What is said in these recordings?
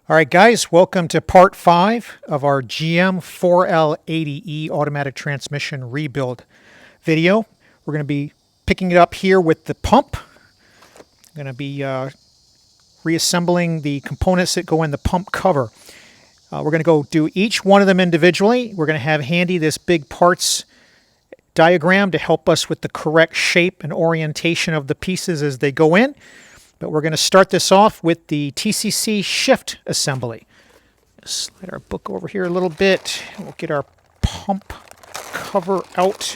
All right, guys, welcome to part 5 of our GM 4L80E automatic transmission rebuild video. We're going to be picking it up here with the pump. I'm going to be reassembling the components that go in the pump cover. We're going to go do each one of them individually. We're going to have handy this big parts diagram to help us with the correct shape and orientation of the pieces as they go in. But we're going to start this off with the TCC shift assembly. Slide our book over here a little bit. We'll get our pump cover out.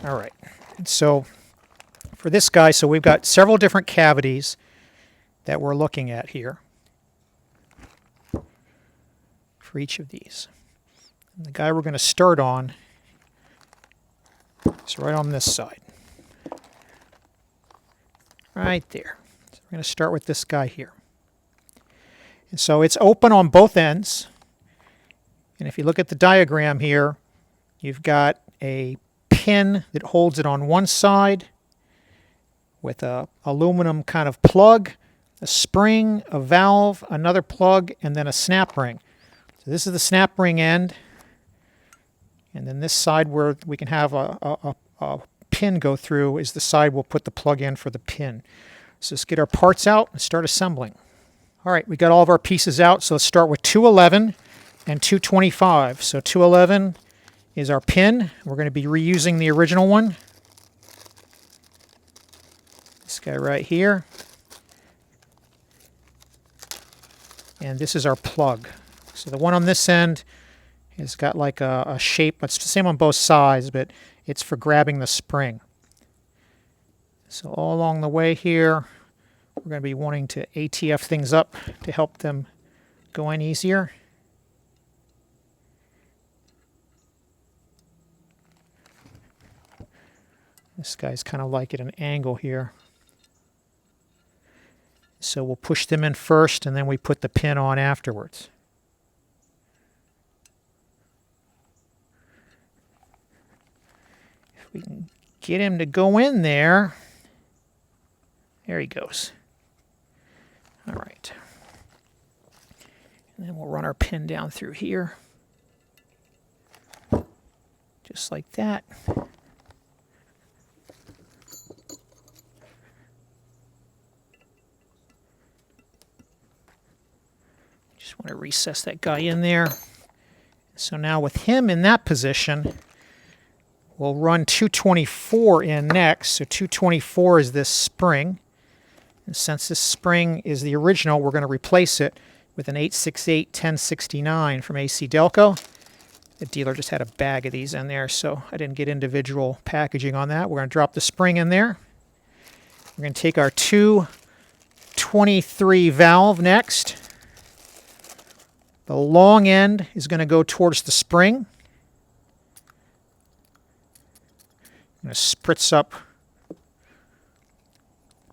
All right. And so for this guy, so we've got several different cavities that we're looking at here for each of these. And the guy we're going to start on is right on this side. Right there. So we're going to start with this guy here. And so it's open on both ends. And if you look at the diagram here, you've got a pin that holds it on one side with a aluminum kind of plug, a spring, a valve, another plug, and then a snap ring. So this is the snap ring end. And then this side where we can have a pin go through is the side we'll put the plug in for the pin. So let's get our parts out and start assembling. All right, we got all of our pieces out, so let's start with 211 and 225. So 211 is our pin. We're going to be reusing the original one. This guy right here. And this is our plug. So the one on this end it's got like a shape. It's the same on both sides, but it's for grabbing the spring. So all along the way here, we're going to be wanting to ATF things up to help them go in easier. This guy's kind of like at an angle here. So we'll push them in first, and then we put the pin on afterwards. We can get him to go in there. There he goes. All right. And then we'll run our pin down through here. Just like that. Just want to recess that guy in there. So now with him in that position, we'll run 224 in next. So 224 is this spring. And since this spring is the original, we're going to replace it with an 868 1069 from AC Delco. The dealer just had a bag of these in there, so I didn't get individual packaging on that. We're going to drop the spring in there. We're going to take our 223 valve next. The long end is going to go towards the spring. I'm going to spritz up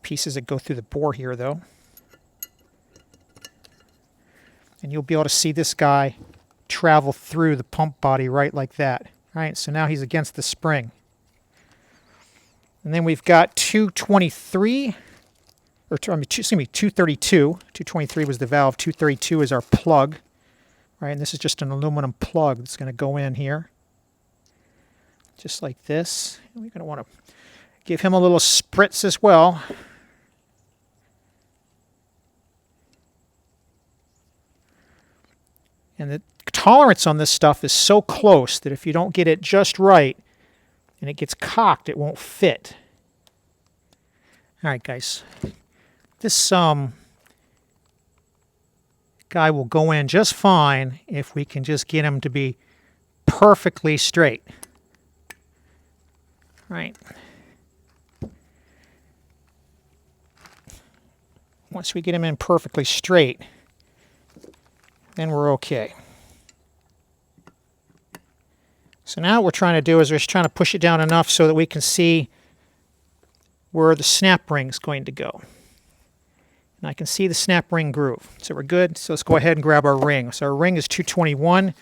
pieces that go through the bore here, though. And you'll be able to see this guy travel through the pump body right like that. All right, so now he's against the spring. And then we've got 223, or excuse me, 232. 223 was the valve. 232 is our plug. All right, and this is just an aluminum plug that's going to go in here. Just like this. We're going to want to give him a little spritz as well. And the tolerance on this stuff is so close that if you don't get it just right and it gets cocked, it won't fit. All right, guys. This guy will go in just fine if we can just get him to be perfectly straight. Right. Once we get him in perfectly straight, then we're okay. So now what we're trying to do is we're just trying to push it down enough so that we can see where the snap ring is going to go. And I can see the snap ring groove. So we're good. So let's go ahead and grab our ring. So our ring is 221,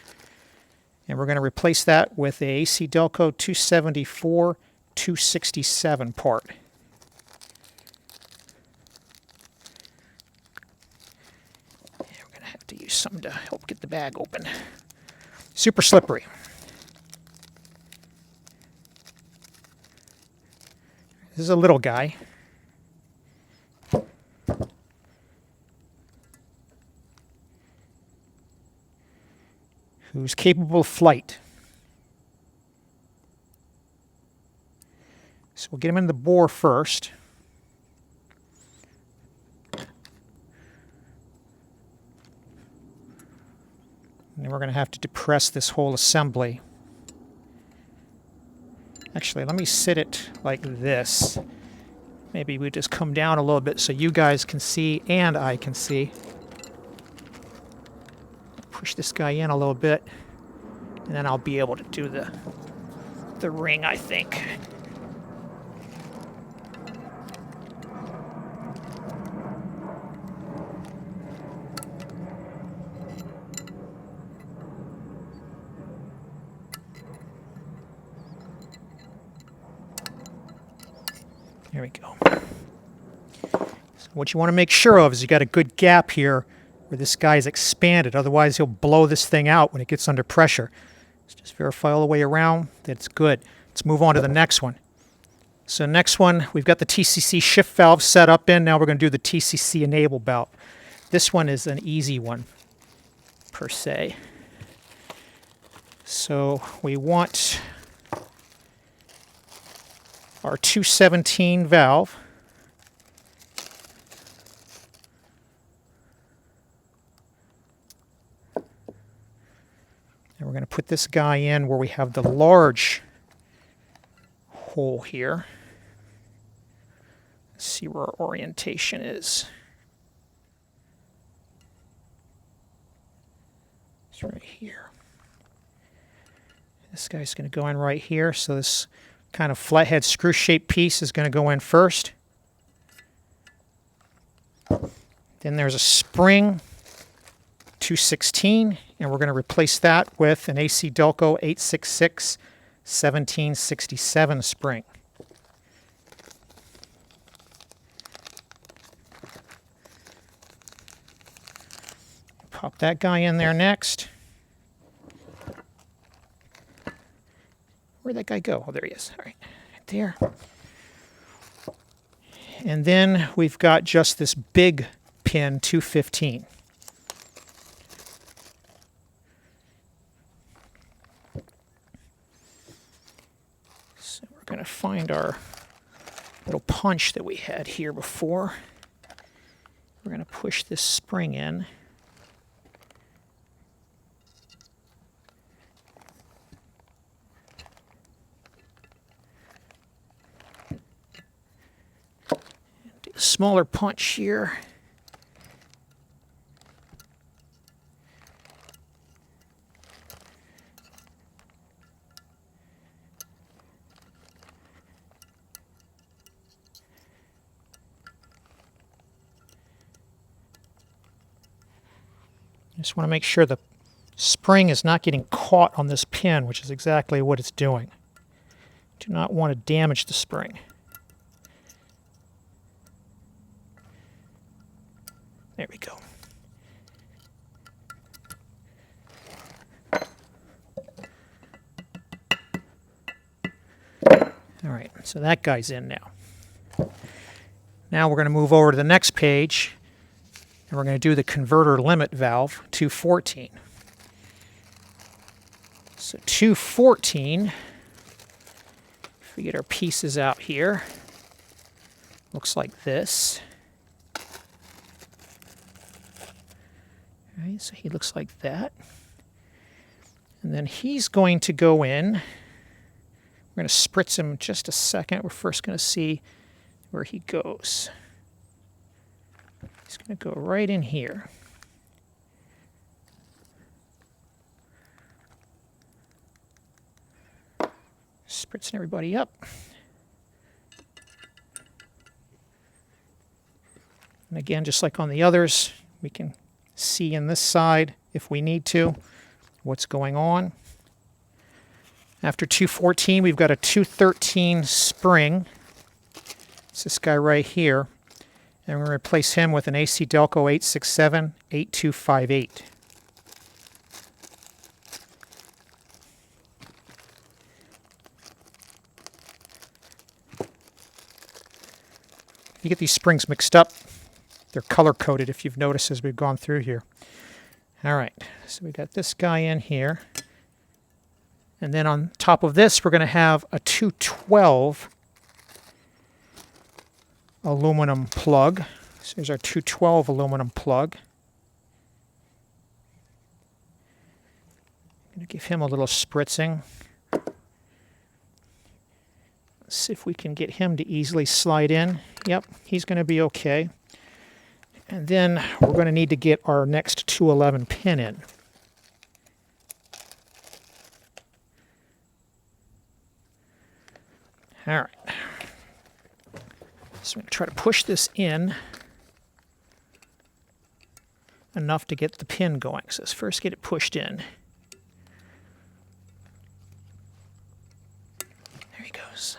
and we're going to replace that with a AC Delco 274 267 part. And we're going to have to use something to help get the bag open. Super slippery. This is a little guy. Who's capable of flight. So we'll get him in the bore first. And then we're going to have to depress this whole assembly. Actually, let me sit it like this. Maybe we just come down a little bit so you guys can see and I can see. Push this guy in a little bit, and then I'll be able to do the ring, I think. There we go. So what you want to make sure of is you got a good gap here where this guy's expanded. Otherwise, he'll blow this thing out when it gets under pressure. Let's just verify all the way around that it's good. Let's move on to the next one. So next one, we've got the TCC shift valve set up in. Now we're going to do the TCC enable valve. This one is an easy one, per se. So we want our 217 valve. And we're going to put this guy in where we have the large hole here. Let's see where our orientation is. It's right here. This guy's going to go in right here. So this kind of flathead screw-shaped piece is going to go in first. Then there's a spring 216, and we're going to replace that with an AC Delco 866 1767 spring. Pop that guy in there next. Where'd that guy go? Oh, there he is. All right, right there. And then we've got just this big pin 215. So we're going to find our little punch that we had here before. We're going to push this spring in. Do a smaller punch here. Just want to make sure the spring is not getting caught on this pin, which is exactly what it's doing. Do not want to damage the spring. There we go. All right, so that guy's in now. Now we're going to move over to the next page. And we're going to do the converter limit valve, 214. So 214, if we get our pieces out here, looks like this. All right, so he looks like that. And then he's going to go in. We're going to spritz him in just a second. We're first going to see where he goes. He's going to go right in here. Spritzing everybody up. And again, just like on the others, we can see in this side, if we need to, what's going on. After 214, we've got a 213 spring. It's this guy right here. And we're going to replace him with an AC Delco 867-8258. You get these springs mixed up. They're color-coded, if you've noticed, as we've gone through here. All right, so we got this guy in here. And then on top of this, we're going to have a 212 aluminum plug. So here's our 212 aluminum plug. I'm going to give him a little spritzing. Let's see if we can get him to easily slide in. Yep, he's going to be okay. And then we're going to need to get our next 211 pin in. All right. So I'm going to try to push this in enough to get the pin going. So let's first get it pushed in. There he goes.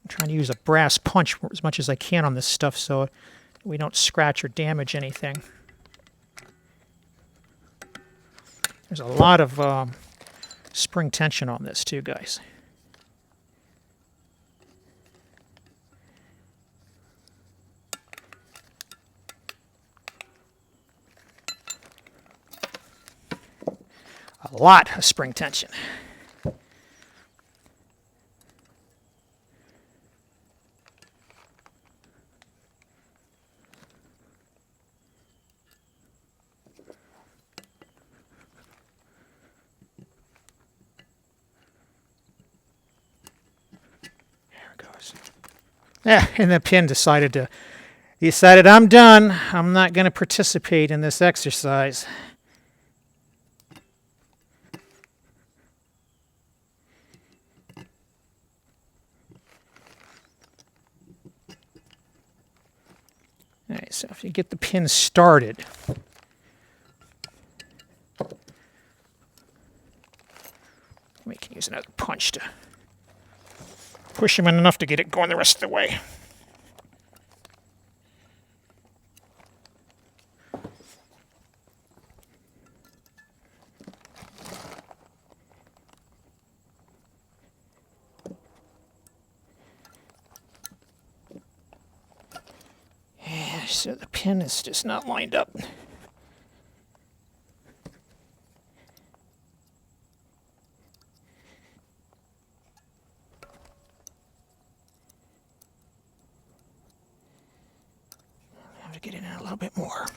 I'm trying to use a brass punch as much as I can on this stuff so we don't scratch or damage anything. There's a lot of spring tension on this too, guys. A lot of spring tension. Yeah, and the pin decided, I'm done. I'm not going to participate in this exercise. All right, so if you get the pin started, we can use another punch to push him in enough to get it going the rest of the way. Yeah, so the pin is just not lined up. Get it in a little bit more.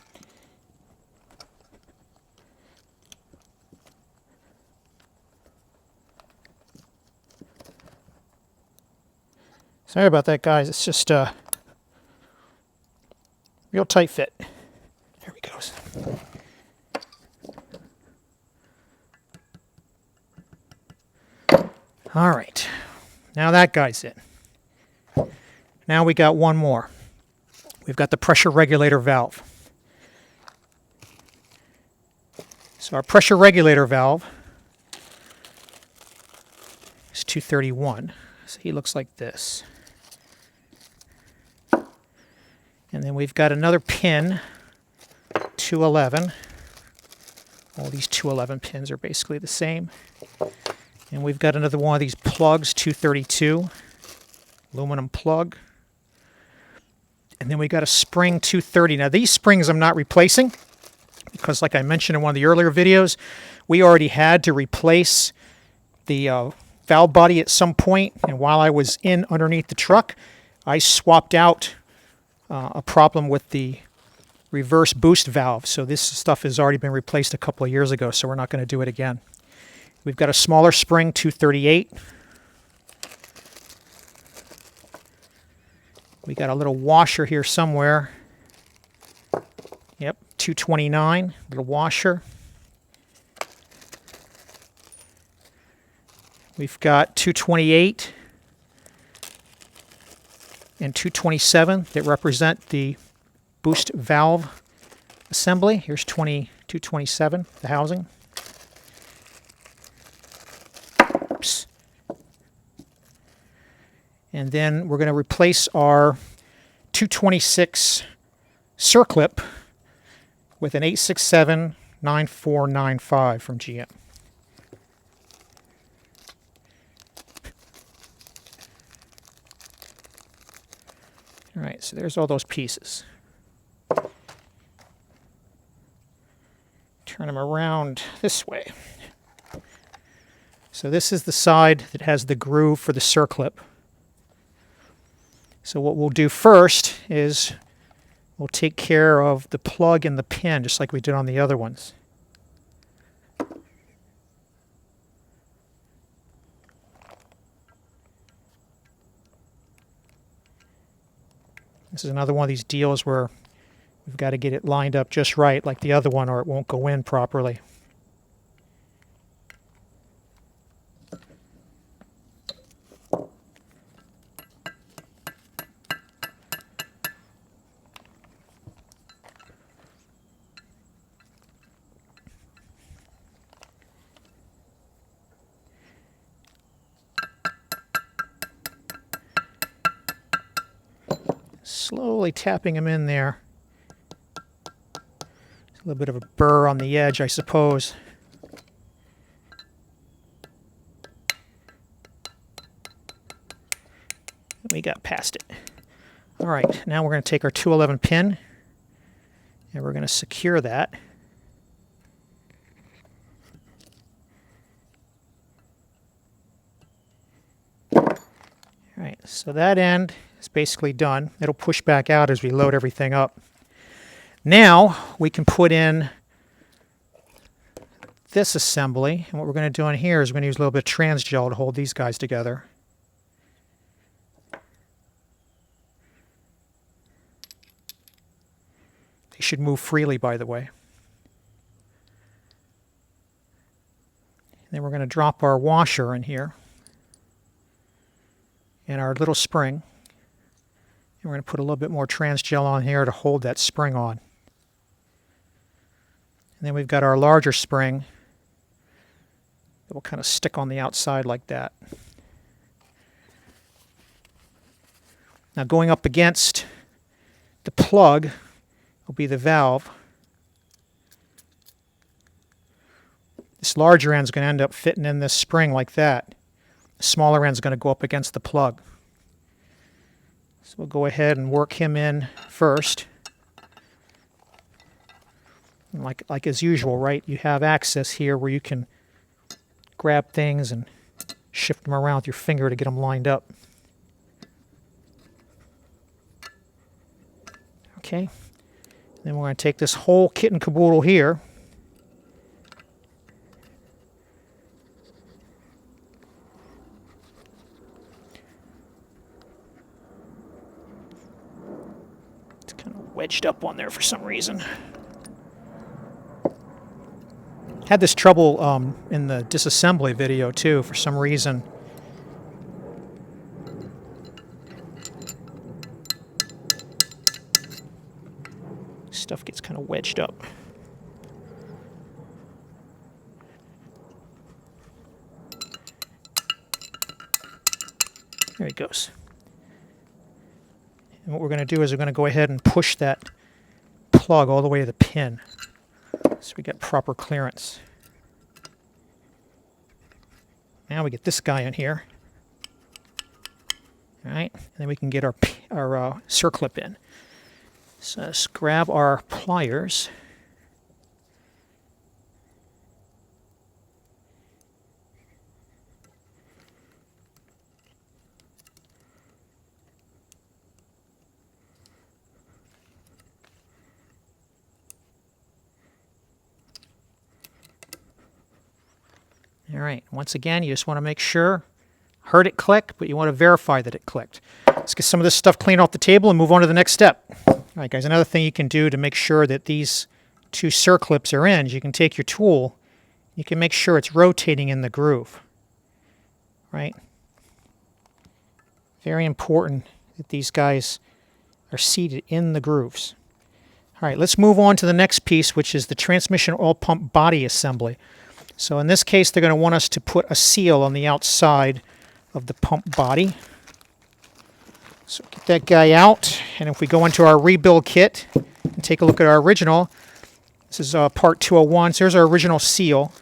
Sorry about that, guys. It's just a real tight fit. There he goes. All right. Now that guy's in. Now we got one more. We've got the pressure regulator valve. So our pressure regulator valve is 231. So he looks like this. And then we've got another pin, 211. All these 211 pins are basically the same. And we've got another one of these plugs, 232, aluminum plug. And then we got a spring 230. Now these springs I'm not replacing because, like I mentioned in one of the earlier videos, we already had to replace the valve body at some point. And while I was in underneath the truck, I swapped out a problem with the reverse boost valve. So this stuff has already been replaced a couple of years ago, so we're not going to do it again. We've got a smaller spring 238. We got a little washer here somewhere. Yep, 229, little washer. We've got 228 and 227 that represent the boost valve assembly. Here's 227, the housing. And then we're going to replace our 226 circlip with an 867-9495 from GM. All right, so there's all those pieces. Turn them around this way. So this is the side that has the groove for the circlip. So what we'll do first is we'll take care of the plug and the pin, just like we did on the other ones. This is another one of these deals where we've got to get it lined up just right, like the other one, or it won't go in properly. Slowly tapping them in there. A little bit of a burr on the edge, I suppose. We got past it. All right, now we're going to take our 211 pin and we're going to secure that. All right, so that end is basically done. It'll push back out as we load everything up. Now we can put in this assembly, and what we're going to do in here is we're going to use a little bit of trans gel to hold these guys together. They should move freely, by the way. And then we're going to drop our washer in here and our little spring. And we're going to put a little bit more trans gel on here to hold that spring on. And then we've got our larger spring that will kind of stick on the outside like that. Now going up against the plug will be the valve. This larger end is going to end up fitting in this spring like that. The smaller end is going to go up against the plug. So we'll go ahead and work him in first. And like as usual, right? You have access here where you can grab things and shift them around with your finger to get them lined up. Okay. Then we're going to take this whole kit and caboodle here. It's kind of wedged up on there for some reason. Had this trouble in the disassembly video too, for some reason. Stuff gets kind of wedged up. There it goes. And what we're going to do is we're going to go ahead and push that plug all the way to the pin, so we get proper clearance. Now we get this guy in here. All right, and then we can get our circlip in. So let's grab our pliers. All right, once again, you just want to make sure. Heard it click, but you want to verify that it clicked. Let's get some of this stuff cleaned off the table and move on to the next step. All right, guys, another thing you can do to make sure that these two circlips are in is you can take your tool, you can make sure it's rotating in the groove, right? Very important that these guys are seated in the grooves. All right, let's move on to the next piece, which is the transmission oil pump body assembly. So in this case, they're going to want us to put a seal on the outside of the pump body. So get that guy out, and if we go into our rebuild kit and take a look at our original, this is part 201. So here's our original seal.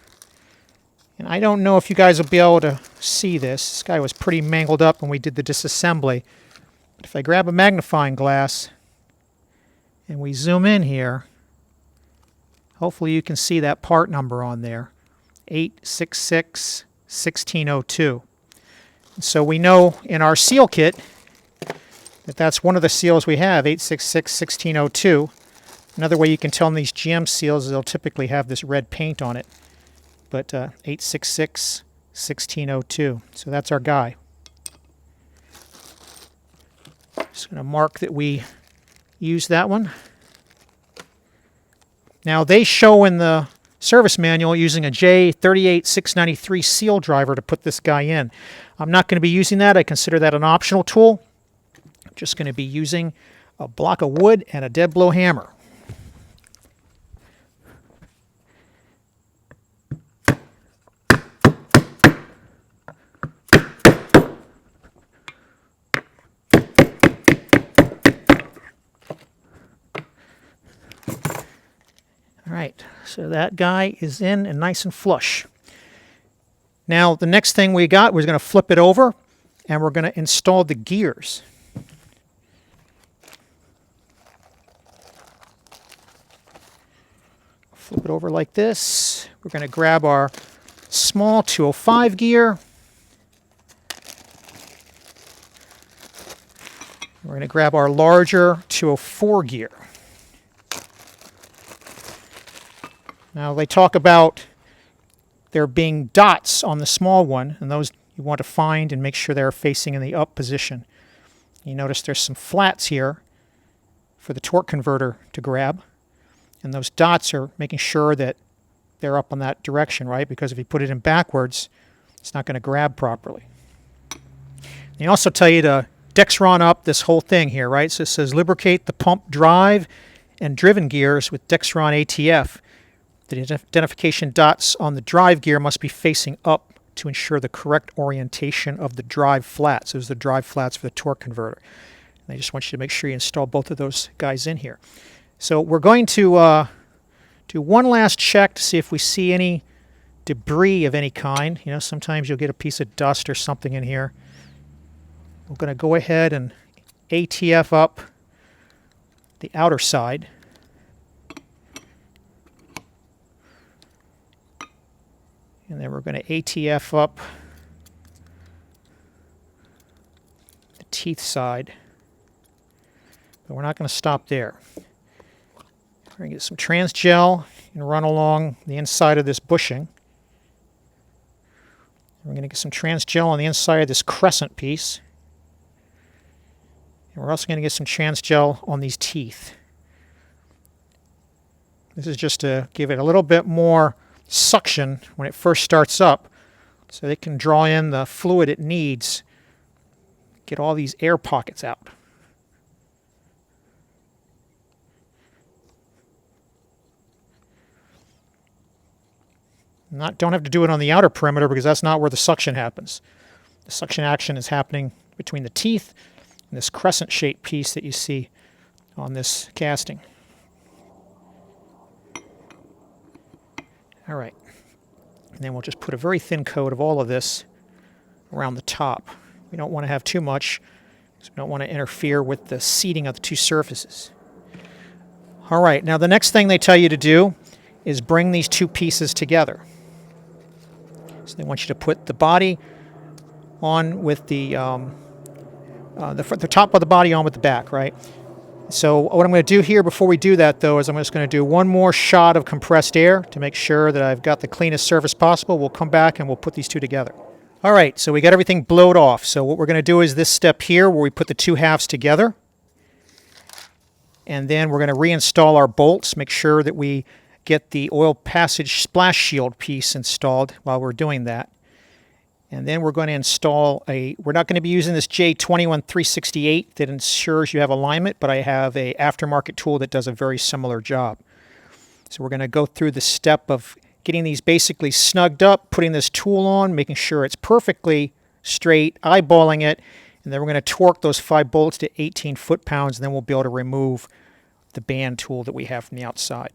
And I don't know if you guys will be able to see this. This guy was pretty mangled up when we did the disassembly. But if I grab a magnifying glass and we zoom in here, hopefully you can see that part number on there, 866-1602. So we know in our seal kit that that's one of the seals we have, 866-1602. Another way you can tell in these GM seals is they'll typically have this red paint on it. But 866-1602. So that's our guy. Just going to mark that we use that one. Now they show in the service manual using a J38693 seal driver to put this guy in. I'm not going to be using that. I consider that an optional tool. I'm just going to be using a block of wood and a dead blow hammer. All right, so that guy is in and nice and flush. Now, the next thing we're going to flip it over, and we're going to install the gears. Flip it over like this. We're going to grab our small 205 gear. We're going to grab our larger 204 gear. Now they talk about there being dots on the small one, and those you want to find and make sure they're facing in the up position. You notice there's some flats here for the torque converter to grab, and those dots are making sure that they're up on that direction, right? Because if you put it in backwards, it's not going to grab properly. They also tell you to Dexron up this whole thing here, right? So it says lubricate the pump drive and driven gears with Dexron ATF. The identification dots on the drive gear must be facing up to ensure the correct orientation of the drive flats. Those are the drive flats for the torque converter. And I just want you to make sure you install both of those guys in here. So we're going to do one last check to see if we see any debris of any kind. You know, sometimes you'll get a piece of dust or something in here. We're going to go ahead and ATF up the outer side. And then we're going to ATF up the teeth side. But we're not going to stop there. We're going to get some trans gel and run along the inside of this bushing. We're going to get some trans gel on the inside of this crescent piece. And we're also going to get some trans gel on these teeth. This is just to give it a little bit more suction when it first starts up, so they can draw in the fluid it needs, get all these air pockets out. Don't have to do it on the outer perimeter because that's not where the suction happens. The suction action is happening between the teeth and this crescent-shaped piece that you see on this casting. All right, and then we'll just put a very thin coat of all of this around the top. We don't want to have too much because we don't want to interfere with the seating of the two surfaces. All right, now the next thing they tell you to do is bring these two pieces together. So they want you to put the body on with the top of the body on with the back, right? So what I'm going to do here before we do that, though, is I'm just going to do one more shot of compressed air to make sure that I've got the cleanest surface possible. We'll come back and we'll put these two together. All right, so we got everything blowed off. So what we're going to do is this step here where we put the two halves together. And then we're going to reinstall our bolts, make sure that we get the oil passage splash shield piece installed while we're doing that. And then we're going to install we're not going to be using this J21368 that ensures you have alignment, but I have a aftermarket tool that does a very similar job. So we're going to go through the step of getting these basically snugged up, putting this tool on, making sure it's perfectly straight, eyeballing it, And then we're going to torque those 5 bolts to 18 foot-pounds, and then we'll be able to remove the band tool that we have from the outside.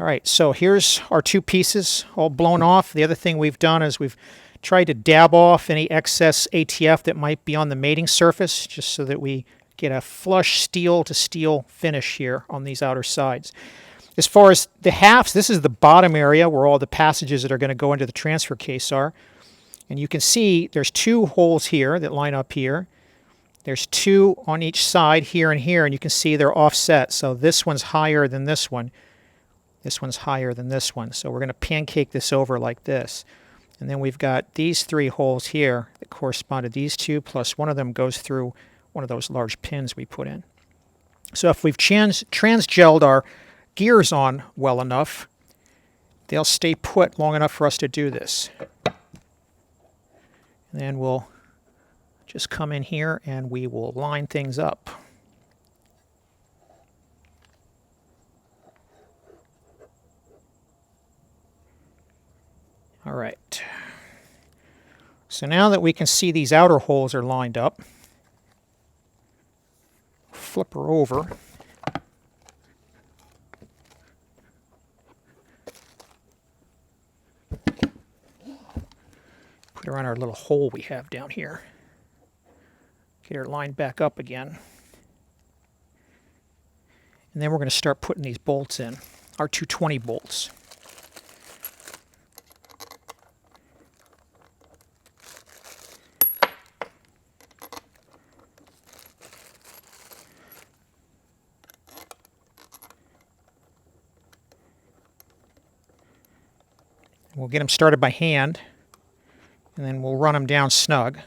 All right, so here's our 2 pieces all blown off. The other thing we've done is we've tried to dab off any excess ATF that might be on the mating surface, just so that we get a flush steel-to-steel finish here on these outer sides. As far as the halves, this is the bottom area where all the passages that are going to go into the transfer case are. And you can see there's 2 holes here that line up here. There's 2 on each side here and here, and you can see they're offset. So this one's higher than this one. This one's higher than this one. So we're going to pancake this over like this. And then we've got these 3 holes here that correspond to these 2, plus one of them goes through one of those large pins we put in. So if we've transgelled our gears on well enough, they'll stay put long enough for us to do this. And then we'll just come in here and we will line things up. All right. So now that we can see these outer holes are lined up, flip her over. Put her on our little hole we have down here. Get her lined back up again. And then we're going to start putting these bolts in, our 220 bolts. We'll get them started by hand, and then we'll run them down snug,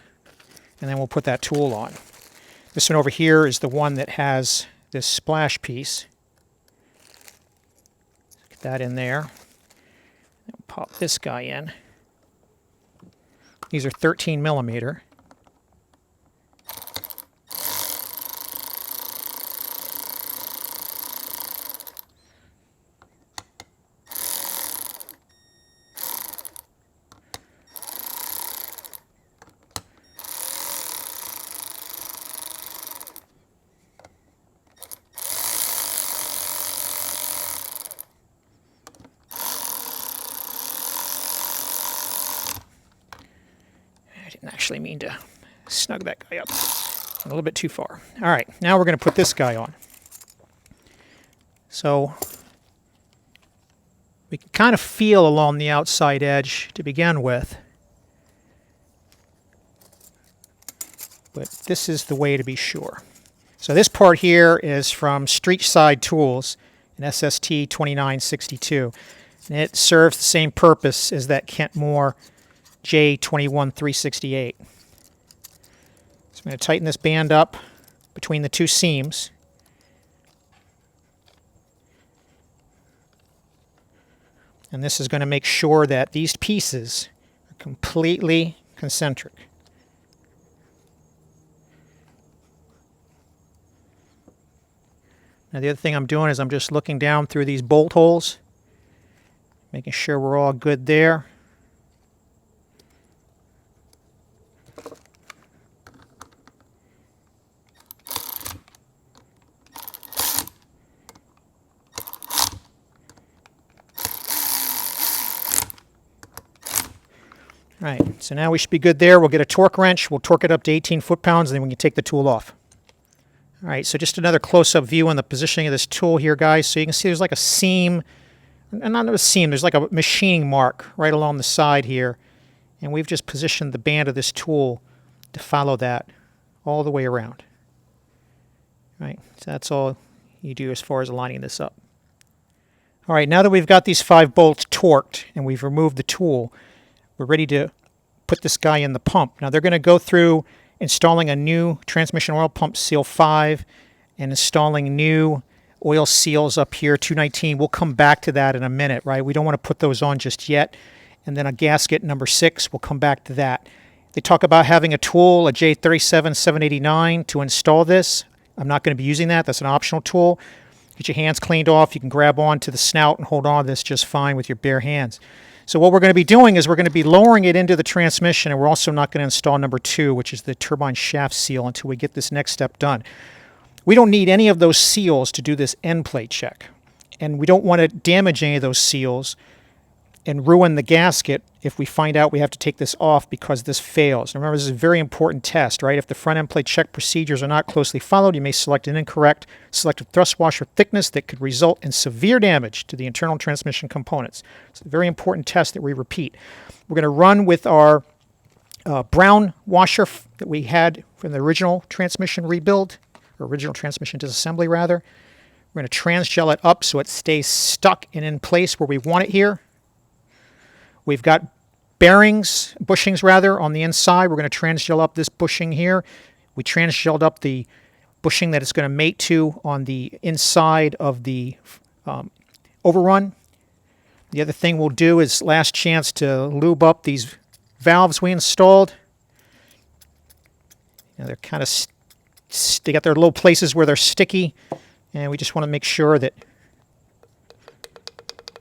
and then we'll put that tool on. This one over here is the one that has this splash piece. Get that in there. We'll pop this guy in. These are 13 millimeter. Actually mean to snug that guy up a little bit too far. All right, now we're going to put this guy on. So we can kind of feel along the outside edge to begin with, but this is the way to be sure. So this part here is from Street Side Tools, an SST 2962, and it serves the same purpose as that Kent Moore J21368. So I'm going to tighten this band up between the 2 seams. And this is going to make sure that these pieces are completely concentric. Now the other thing I'm doing is I'm just looking down through these bolt holes, making sure we're all good there. All right, so now we should be good there. We'll get a torque wrench. We'll torque it up to 18 foot-pounds, and then we can take the tool off. All right, so just another close-up view on the positioning of this tool here, guys. So you can see there's like a seam, and not a seam, there's like a machining mark right along the side here. And we've just positioned the band of this tool to follow that all the way around. All right, so that's all you do as far as lining this up. All right, now that we've got these 5 bolts torqued and we've removed the tool, we're ready to put this guy in the pump. Now they're going to go through installing a new transmission oil pump seal 5 and installing new oil seals up here, 219. We'll come back to that in a minute, right? We don't want to put those on just yet. And then a gasket number 6, we'll come back to that. They talk about having a tool, a J37789, to install this. I'm not going to be using that. That's an optional tool. Get your hands cleaned off. You can grab onto the snout and hold on to this just fine with your bare hands. So what we're going to be doing is we're going to be lowering it into the transmission, and we're also not going to install number 2, which is the turbine shaft seal, until we get this next step done. We don't need any of those seals to do this end plate check, and we don't want to damage any of those seals and ruin the gasket if we find out we have to take this off because this fails. Now remember, this is a very important test, right? If the front end plate check procedures are not closely followed, you may select an incorrect selective thrust washer thickness that could result in severe damage to the internal transmission components. It's a very important test that we repeat. We're going to run with our brown washer that we had from the original transmission rebuild, or original transmission disassembly rather. We're going to transgel it up so it stays stuck and in place where we want it here. We've got bearings, bushings rather, on the inside. We're going to transgel up this bushing here. We transgelled up the bushing that it's going to mate to on the inside of the overrun. The other thing we'll do is last chance to lube up these valves we installed. You know, they're kind of they got their little places where they're sticky, and we just want to make sure that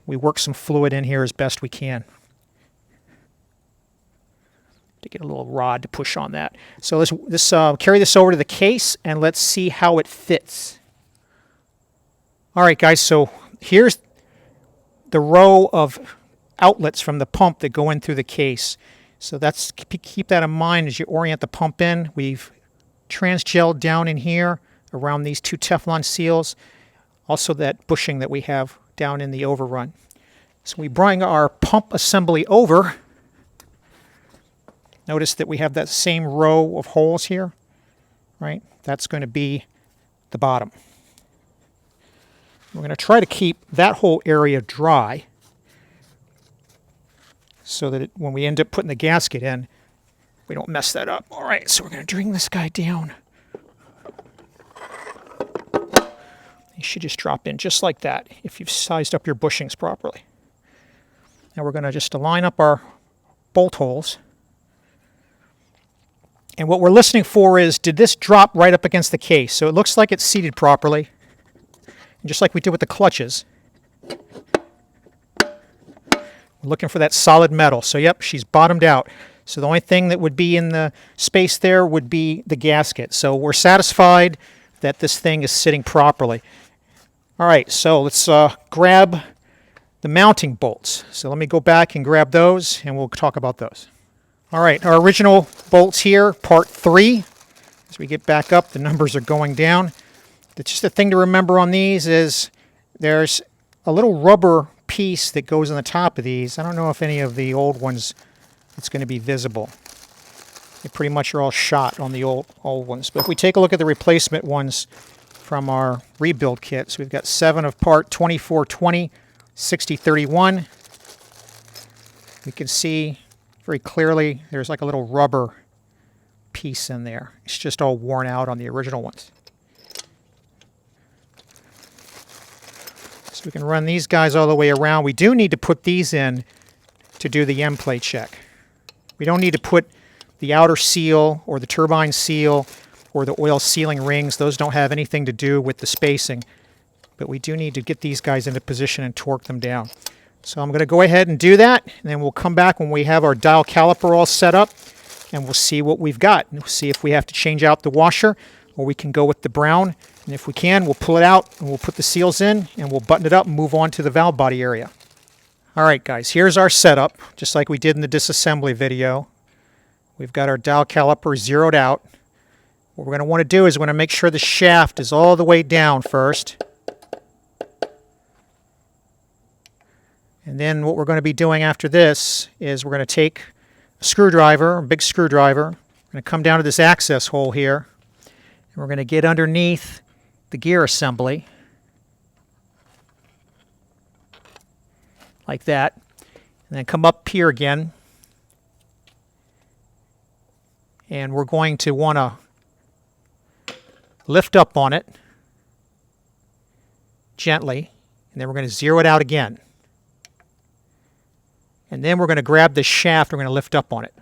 we work some fluid in here as best we can. To get a little rod to push on that. So let's carry this over to the case and let's see how it fits. All right, guys, so here's the row of outlets from the pump that go in through the case. So that's keep that in mind as you orient the pump in. We've transgelled down in here around these 2 Teflon seals, also that bushing that we have down in the overrun. So we bring our pump assembly over. Notice that we have that same row of holes here, right? That's going to be the bottom. We're going to try to keep that whole area dry so that when we end up putting the gasket in, we don't mess that up. All right, so we're going to bring this guy down. You should just drop in just like that if you've sized up your bushings properly. Now we're going to just align up our bolt holes. And what we're listening for is, did this drop right up against the case? So it looks like it's seated properly. And just like we did with the clutches. We're looking for that solid metal. So yep, she's bottomed out. So the only thing that would be in the space there would be the gasket. So we're satisfied that this thing is sitting properly. All right, so let's grab the mounting bolts. So let me go back and grab those, and we'll talk about those. All right, our original bolts here, part 3. As we get back up, the numbers are going down. Just the thing to remember on these is there's a little rubber piece that goes on the top of these. I don't know if any of the old ones it's going to be visible. They pretty much are all shot on the old ones. But if we take a look at the replacement ones from our rebuild kit, so we've got 7 of part 2420, 6031. We can see very clearly there's like a little rubber piece in there. It's just all worn out on the original ones. So we can run these guys all the way around. We do need to put these in to do the end plate check. We don't need to put the outer seal or the turbine seal or the oil sealing rings. Those don't have anything to do with the spacing. But we do need to get these guys into position and torque them down. So I'm going to go ahead and do that, and then we'll come back when we have our dial caliper all set up, and we'll see what we've got. And we'll see if we have to change out the washer, or we can go with the brown. And if we can, we'll pull it out, and we'll put the seals in, and we'll button it up and move on to the valve body area. All right, guys, here's our setup, just like we did in the disassembly video. We've got our dial caliper zeroed out. What we're going to want to do is we're going to make sure the shaft is all the way down first. And then what we're going to be doing after this is we're going to take a screwdriver, a big screwdriver. We're going to come down to this access hole here. And we're going to get underneath the gear assembly. Like that. And then come up here again. And we're going to want to lift up on it gently. And then we're going to zero it out again. And then we're going to grab the shaft, we're going to lift up on it.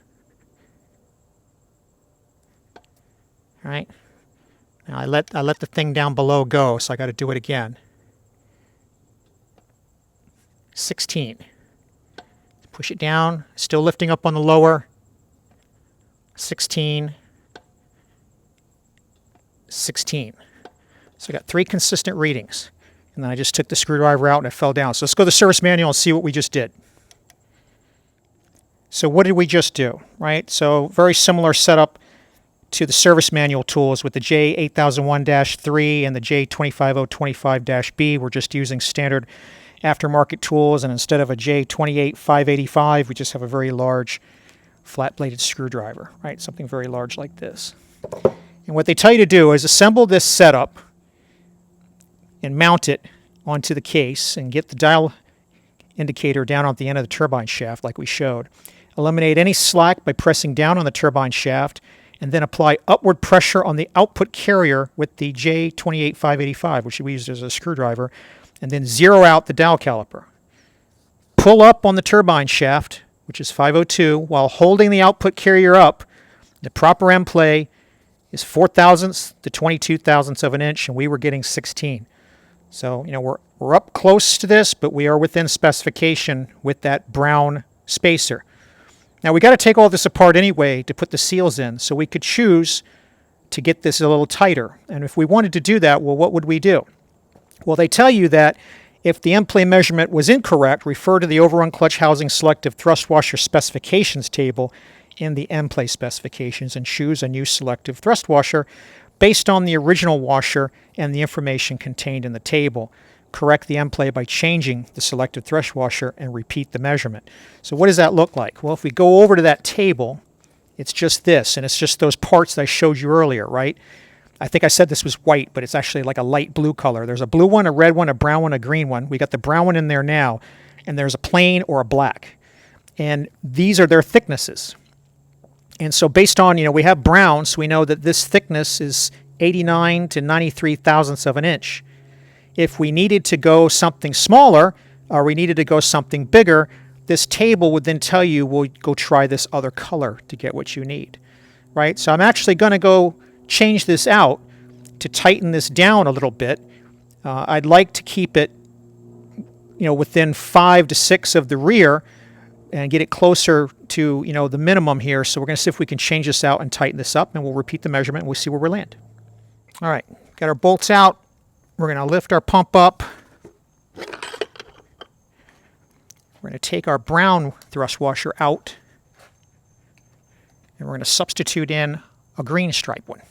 All right. Now I let the thing down below go, so I got to do it again. 16. Push it down, still lifting up on the lower. 16, 16. So I got 3 consistent readings. And then I just took the screwdriver out and it fell down. So let's go to the service manual and see what we just did. So what did we just do, right? So very similar setup to the service manual tools with the J8001-3 and the J25025-B. We're just using standard aftermarket tools, and instead of a J28585, we just have a very large flat-bladed screwdriver, right? Something very large like this. And what they tell you to do is assemble this setup and mount it onto the case and get the dial indicator down at the end of the turbine shaft like we showed. Eliminate any slack by pressing down on the turbine shaft and then apply upward pressure on the output carrier with the J28585, which we used as a screwdriver, and then zero out the dial caliper. Pull up on the turbine shaft, which is 502, while holding the output carrier up. The proper end play is 4 thousandths to 22 thousandths of an inch, and we were getting 16. So, we're up close to this, but we are within specification with that brown spacer. Now, we got to take all this apart anyway to put the seals in, so we could choose to get this a little tighter. And if we wanted to do that, well, what would we do? Well, they tell you that if the end play measurement was incorrect, refer to the overrun clutch housing selective thrust washer specifications table in the end play specifications and choose a new selective thrust washer based on the original washer and the information contained in the table. Correct the end play by changing the selective thrust washer and repeat the measurement. So what does that look like? Well, if we go over to that table, it's just this, and it's just those parts that I showed you earlier, right? I think I said this was white, but it's actually like a light blue color. There's a blue one, a red one, a brown one, a green one. We got the brown one in there now, and there's a plain or a black. And these are their thicknesses. And so based on, we have brown, so we know that this thickness is 89 to 93 thousandths of an inch. If we needed to go something smaller, or we needed to go something bigger, this table would then tell you, well, go try this other color to get what you need, right? So I'm actually going to go change this out to tighten this down a little bit. I'd like to keep it, within 5 to 6 of the rear and get it closer to, the minimum here. So we're going to see if we can change this out and tighten this up, and we'll repeat the measurement and we'll see where we land. All right, got our bolts out. We're going to lift our pump up. We're going to take our brown thrust washer out, and we're going to substitute in a green stripe one.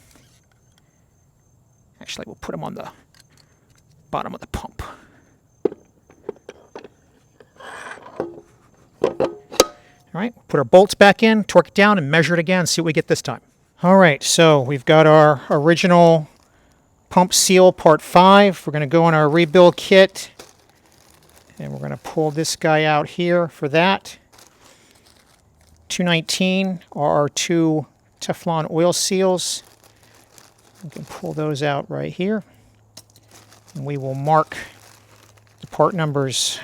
Actually, we'll put them on the bottom of the pump. All right, put our bolts back in, torque it down, and measure it again, see what we get this time. All right, so we've got our original pump seal part 5. We're going to go in our rebuild kit, and we're going to pull this guy out here for that. 219 are our 2 Teflon oil seals. We can pull those out right here, and we will mark the part numbers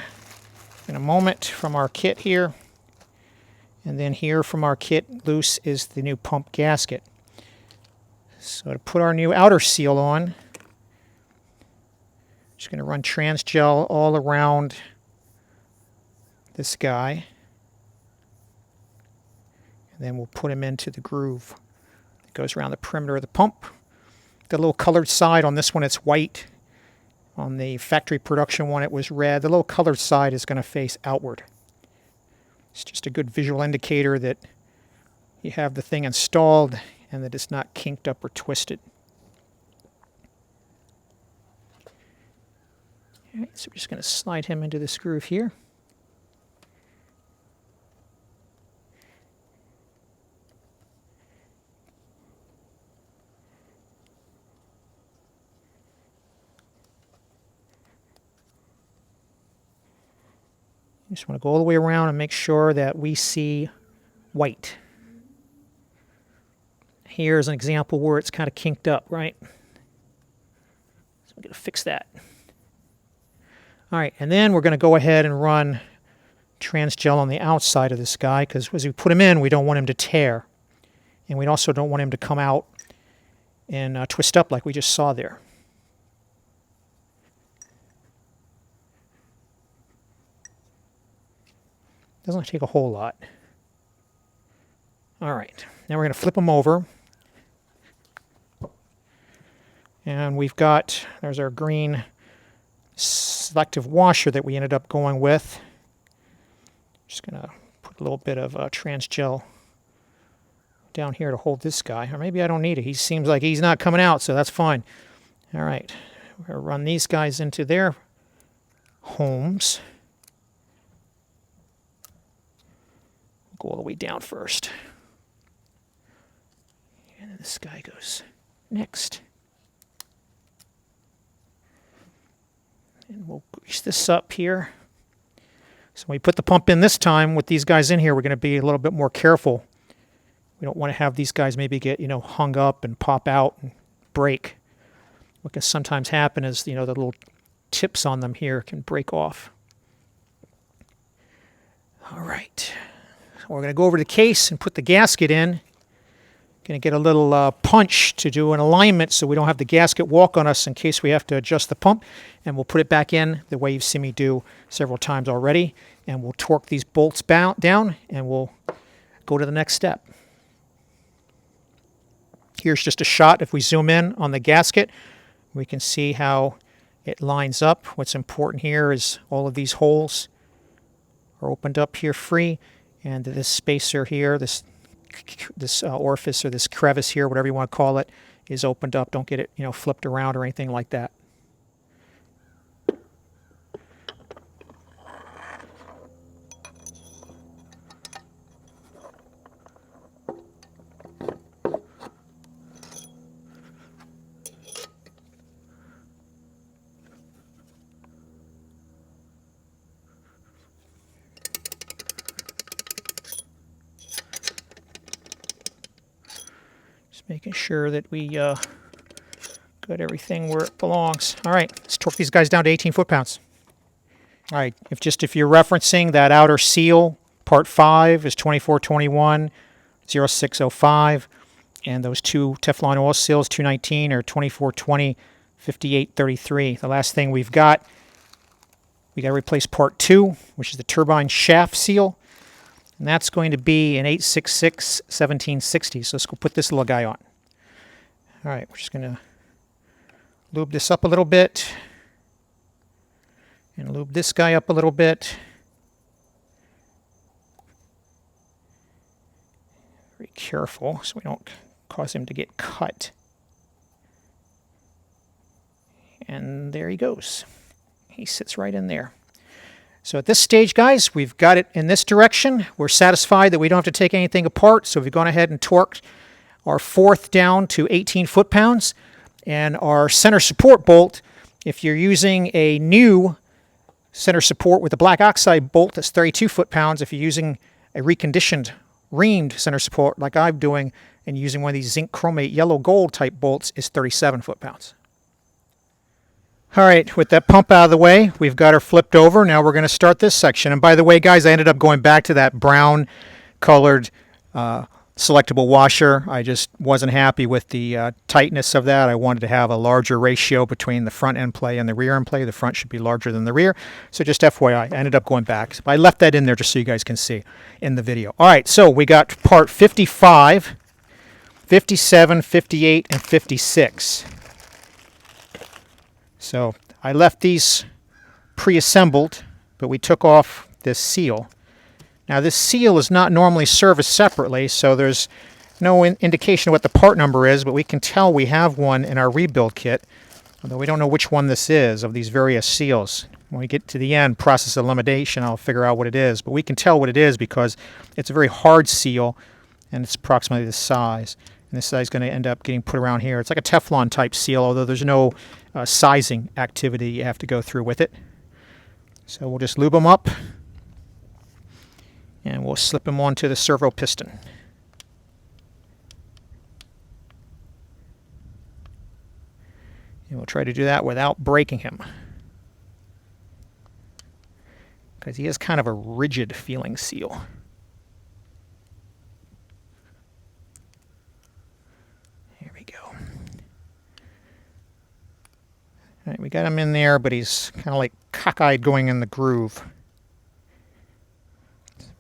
in a moment from our kit here. And then here from our kit loose is the new pump gasket. So to put our new outer seal on, just going to run TransGel all around this guy. And then we'll put him into the groove that goes around the perimeter of the pump. The little colored side on this one, it's white. On the factory production one, it was red. The little colored side is going to face outward. It's just a good visual indicator that you have the thing installed and that it's not kinked up or twisted. All right, so we're just going to slide him into this groove here. You just want to go all the way around and make sure that we see white. Here's an example where it's kind of kinked up, right? So we're going to fix that. All right, and then we're going to go ahead and run TransGel on the outside of this guy, because as we put him in, we don't want him to tear. And we also don't want him to come out and twist up like we just saw there. Doesn't take a whole lot. All right, now we're going to flip them over. And we've got, there's our green selective washer that we ended up going with. Just going to put a little bit of trans gel down here to hold this guy. Or maybe I don't need it. He seems like he's not coming out, so that's fine. All right, we're going to run these guys into their homes. Go all the way down first. And then this guy goes next. And we'll grease this up here. So when we put the pump in this time with these guys in here, we're going to be a little bit more careful. We don't want to have these guys maybe get, hung up and pop out and break. What can sometimes happen is, the little tips on them here can break off. All right. So we're going to go over to the case and put the gasket in. Going to get a little punch to do an alignment so we don't have the gasket walk on us in case we have to adjust the pump. And we'll put it back in the way you've seen me do several times already. And we'll torque these bolts down and we'll go to the next step. Here's just a shot. If we zoom in on the gasket, we can see how it lines up. What's important here is all of these holes are opened up here free. And this spacer here, this orifice or this crevice here, whatever you want to call it, is opened up. Don't get it, flipped around or anything like that. Making sure that we got everything where it belongs. All right, let's torque these guys down to 18 foot-pounds. All right, if you're referencing that outer seal, part 5 is 2421 0605, and those two Teflon oil seals, 219, are 2420 5833. The last thing we got to replace part 2, which is the turbine shaft seal. And that's going to be an 866 1760. So let's go put this little guy on. All right, we're just going to lube this up a little bit. And lube this guy up a little bit. Very careful so we don't cause him to get cut. And there he goes. He sits right in there. So at this stage, guys, we've got it in this direction. We're satisfied that we don't have to take anything apart, so we've gone ahead and torqued our fourth down to 18 foot-pounds. And our center support bolt, if you're using a new center support with a black oxide bolt, that's 32 foot-pounds. If you're using a reconditioned, reamed center support like I'm doing and using one of these zinc chromate yellow gold type bolts, is 37 foot-pounds. All right, with that pump out of the way, we've got her flipped over. Now we're going to start this section. And by the way, guys, I ended up going back to that brown-colored selectable washer. I just wasn't happy with the tightness of that. I wanted to have a larger ratio between the front end play and the rear end play. The front should be larger than the rear. So just FYI, I ended up going back. I left that in there just so you guys can see in the video. All right, so we got part 55, 57, 58, and 56. So I left these pre-assembled, but we took off this seal. Now this seal is not normally serviced separately, so there's no indication of what the part number is, but we can tell we have one in our rebuild kit, although we don't know which one this is of these various seals. When we get to the end, process elimination, I'll figure out what it is, but we can tell what it is because it's a very hard seal, and it's approximately this size. And this size is going to end up getting put around here. It's like a Teflon type seal, although there's no sizing activity you have to go through with it. So we'll just lube them up and we'll slip them onto the servo piston. And we'll try to do that without breaking him, because he is kind of a rigid feeling seal. All right, we got him in there, but he's kind of like cockeyed going in the groove.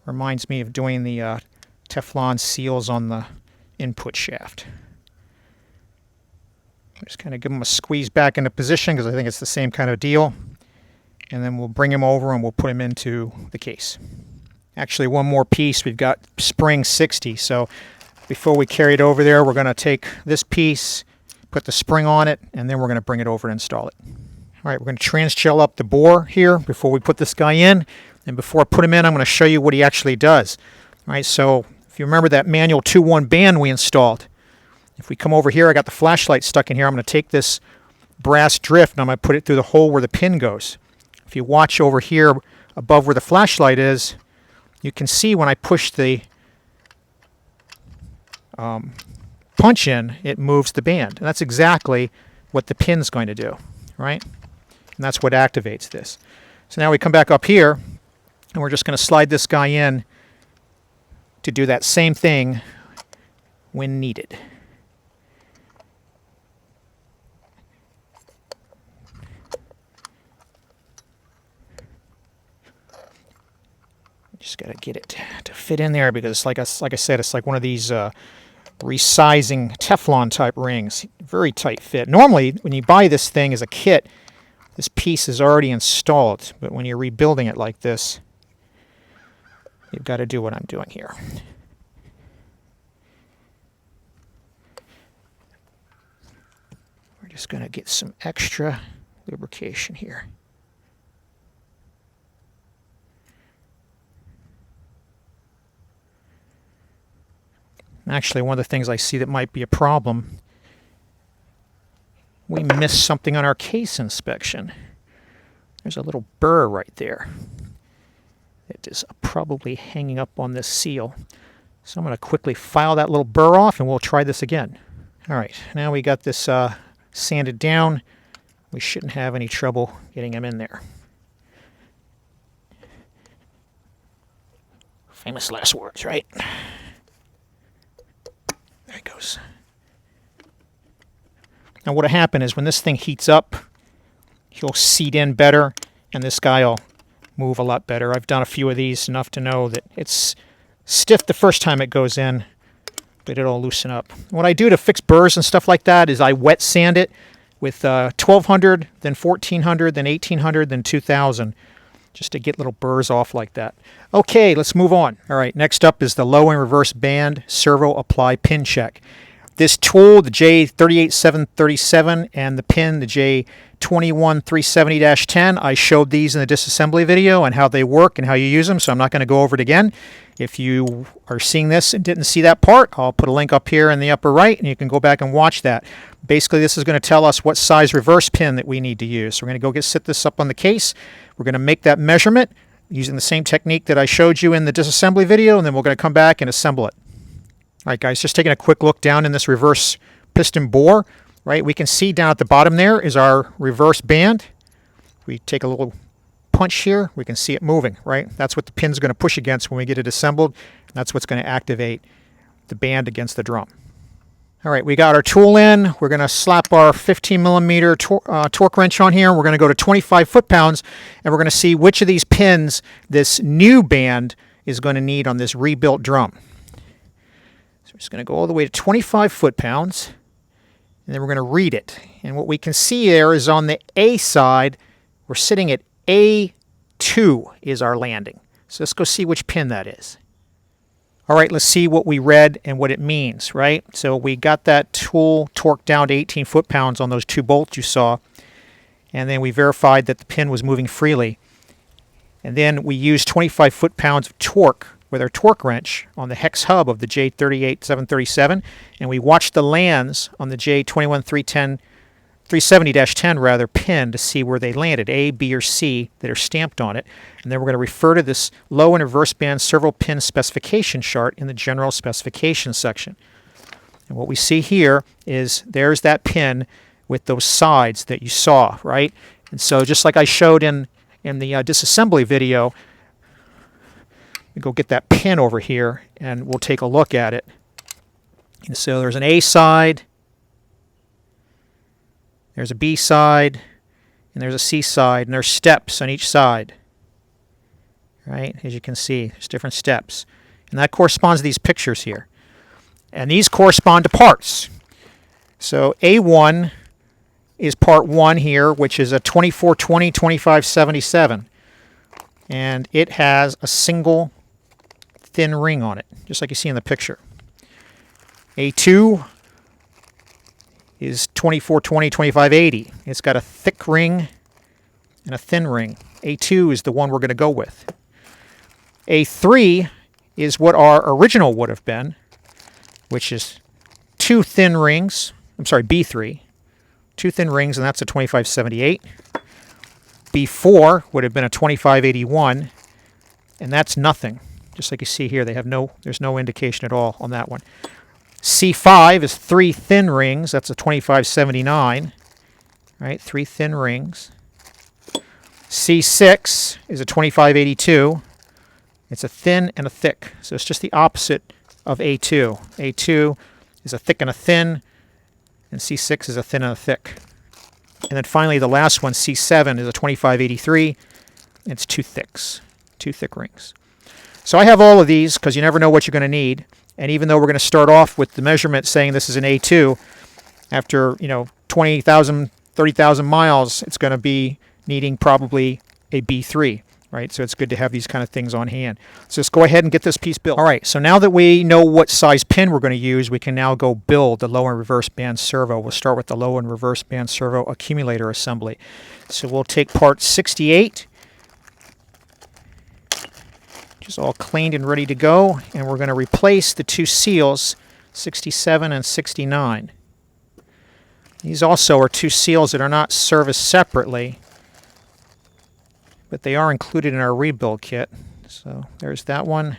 Reminds me of doing the Teflon seals on the input shaft. Just kind of give them a squeeze back into position because I think it's the same kind of deal. And then we'll bring him over and we'll put him into the case. Actually, one more piece. We've got spring 60. So before we carry it over there, we're going to take this piece, put the spring on it, and then we're going to bring it over and install it. All right, we're going to trans-chill up the bore here before we put this guy in. And before I put him in, I'm going to show you what he actually does. All right, so if you remember that manual 2-1 band we installed, if we come over here, I got the flashlight stuck in here. I'm going to take this brass drift and I'm going to put it through the hole where the pin goes. If you watch over here above where the flashlight is, you can see when I push the punch in, it moves the band. And that's exactly what the pin's going to do, right? And that's what activates this. So now we come back up here, and we're just going to slide this guy in to do that same thing when needed. Just got to get it to fit in there because, like I said, it's like one of these resizing Teflon type rings. Very tight fit. Normally, when you buy this thing as a kit, this piece is already installed. But when you're rebuilding it like this, you've got to do what I'm doing here. We're just going to get some extra lubrication here. Actually, one of the things I see that might be a problem, we missed something on our case inspection. There's a little burr right there. It is probably hanging up on this seal. So I'm going to quickly file that little burr off and we'll try this again. All right, now we got this sanded down. We shouldn't have any trouble getting him in there. Famous last words, right? There it goes. Now what'll happen is when this thing heats up, he'll seat in better, and this guy will move a lot better. I've done a few of these enough to know that it's stiff the first time it goes in, but it'll loosen up. What I do to fix burrs and stuff like that is I wet sand it with 1200, then 1400, then 1800, then 2000. Just to get little burrs off like that. Okay, let's move on. All right, next up is the low and reverse band servo apply pin check. This tool, the J38737, and the pin, the J21370-10, I showed these in the disassembly video and how they work and how you use them, so I'm not going to go over it again. If you are seeing this and didn't see that part, I'll put a link up here in the upper right, and you can go back and watch that. Basically, this is going to tell us what size reverse pin that we need to use. So we're going to go set this up on the case. We're going to make that measurement using the same technique that I showed you in the disassembly video, and then we're going to come back and assemble it. All right, guys, just taking a quick look down in this reverse piston bore, right? We can see down at the bottom there is our reverse band. We take a little punch here, we can see it moving, right? That's what the pin's going to push against when we get it assembled. That's what's going to activate the band against the drum. All right, we got our tool in. We're going to slap our 15 millimeter torque wrench on here. We're going to go to 25 foot-pounds, and we're going to see which of these pins this new band is going to need on this rebuilt drum. So we're just going to go all the way to 25 foot-pounds, and then we're going to read it. And what we can see there is on the A side, we're sitting at A2 is our landing. So let's go see which pin that is. All right, let's see what we read and what it means, right? So we got that tool torqued down to 18 foot-pounds on those two bolts you saw, and then we verified that the pin was moving freely. And then we used 25 foot-pounds of torque with our torque wrench on the hex hub of the J38737, and we watched the lands on the J21370-10 pin to see where they landed, A, B, or C, that are stamped on it. And then we're going to refer to this low and reverse band servo pin specification chart in the general specification section. And what we see here is there's that pin with those sides that you saw, right? And so just like I showed in the disassembly video, we go get that pin over here and we'll take a look at it. And so there's an A side, there's a B side, and there's a C side, and there's steps on each side. right? As you can see, there's different steps. And that corresponds to these pictures here. And these correspond to parts. So A1 is part 1 here, which is a 2420-2577. And it has a single thin ring on it, just like you see in the picture. A2 is 2420-2580. It's got a thick ring and a thin ring. A2 is the one we're going to go with. A3 is what our original would have been, which is 2 thin rings. I'm sorry, B3. 2 thin rings, and that's a 2578. B4 would have been a 2581, and that's nothing. Just like you see here, there's no indication at all on that one. C5 is 3 thin rings. That's a 2579. Right, 3 thin rings. C6 is a 2582. It's a thin and a thick. So it's just the opposite of A2. A2 is a thick and a thin, and C6 is a thin and a thick. And then finally, the last one, C7, is a 2583. It's 2 thicks, 2 thick rings. So I have all of these because you never know what you're going to need. And even though we're going to start off with the measurement saying this is an A2, after 20,000, 30,000 miles, it's going to be needing probably a B3, right? So it's good to have these kind of things on hand. So let's go ahead and get this piece built. All right, so now that we know what size pin we're going to use, we can now go build the low and reverse band servo. We'll start with the low and reverse band servo accumulator assembly. So we'll take part 68, which is all cleaned and ready to go, and we're going to replace the 2 seals, 67 and 69. These also are 2 seals that are not serviced separately, but they are included in our rebuild kit. So there's that one,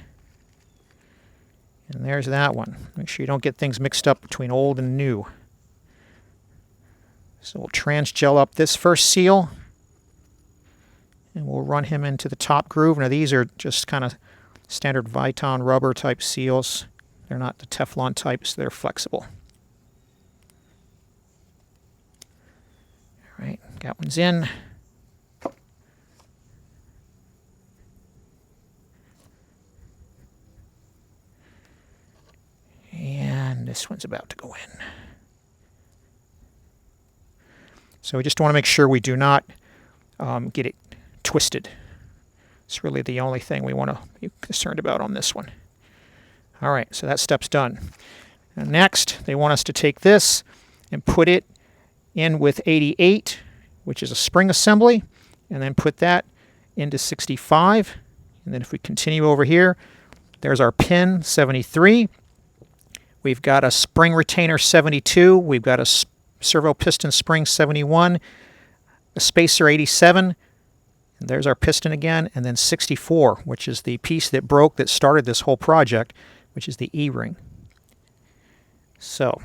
and there's that one. Make sure you don't get things mixed up between old and new. So we'll transgel up this first seal, and we'll run him into the top groove. Now these are just kind of standard Viton rubber type seals. They're not the Teflon types, they're flexible. All right, got one's in. And this one's about to go in. So we just want to make sure we do not get it twisted. It's really the only thing we want to be concerned about on this one. All right, so that step's done. And next, they want us to take this and put it in with 88, which is a spring assembly, and then put that into 65. And then if we continue over here, there's our pin, 73. We've got a spring retainer, 72. We've got a servo piston spring, 71. A spacer, 87. And there's our piston again. And then 64, which is the piece that broke that started this whole project, which is the E-ring. So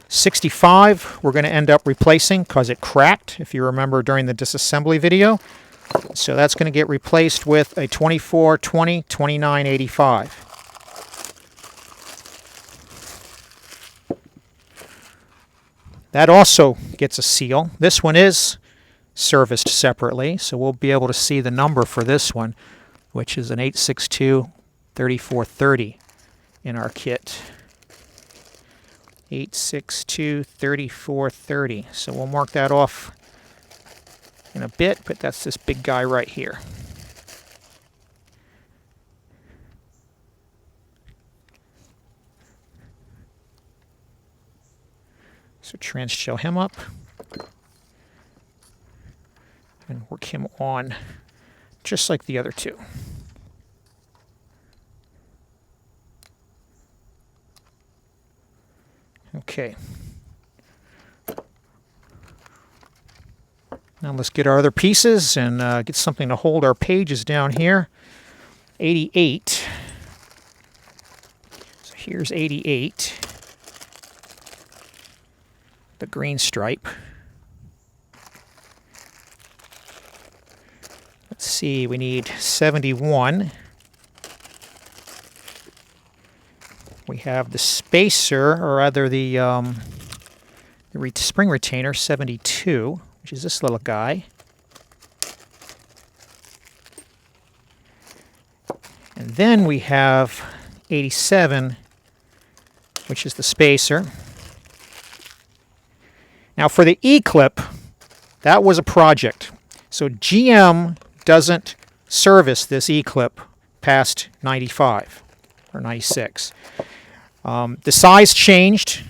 65 we're going to end up replacing because it cracked, if you remember during the disassembly video. So that's going to get replaced with a 2420-2985. That also gets a seal. This one is serviced separately, so we'll be able to see the number for this one, which is an 862-3430 in our kit. 862-3430. So we'll mark that off in a bit, but that's this big guy right here. So transgel him up and work him on just like the other two. Okay. Now let's get our other pieces and get something to hold our pages down here. 88. So here's 88. The green stripe. Let's see, we need 71. We have the spacer, or rather the spring retainer, 72, which is this little guy. And then we have 87, which is the spacer. Now for the E-clip, that was a project. So GM doesn't service this E-clip past 95 or 96. The size changed.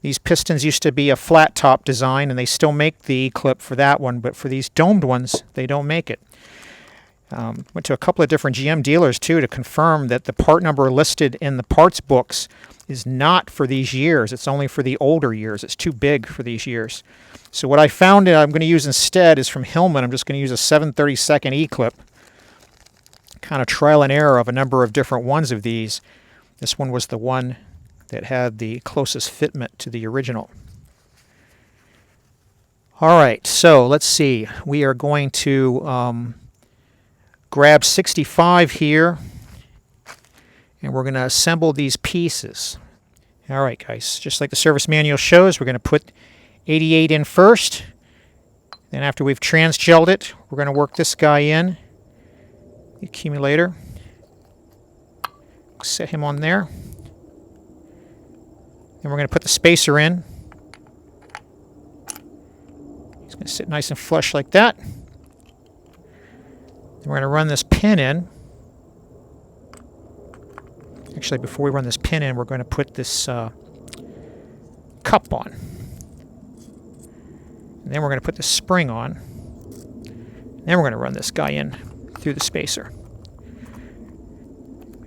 These pistons used to be a flat top design, and they still make the E-clip for that one, but for these domed ones, they don't make it. Went to a couple of different GM dealers too to confirm that the part number listed in the parts books is not for these years. It's only for the older years. It's too big for these years. So what I found that I'm going to use instead is from Hillman. I'm just going to use a 7/32 E-clip. Kind of trial and error of a number of different ones of these. This one was the one that had the closest fitment to the original. All right, so let's see. We are going to grab 65 here, and we're going to assemble these pieces. All right, guys, just like the service manual shows, we're going to put 88 in first. Then after we've transgelled it, we're going to work this guy in, the accumulator. Set him on there. Then we're going to put the spacer in. He's going to sit nice and flush like that. Then we're going to run this pin in. Actually, before we run this pin in, we're going to put this cup on. And then we're going to put the spring on. And then we're going to run this guy in through the spacer.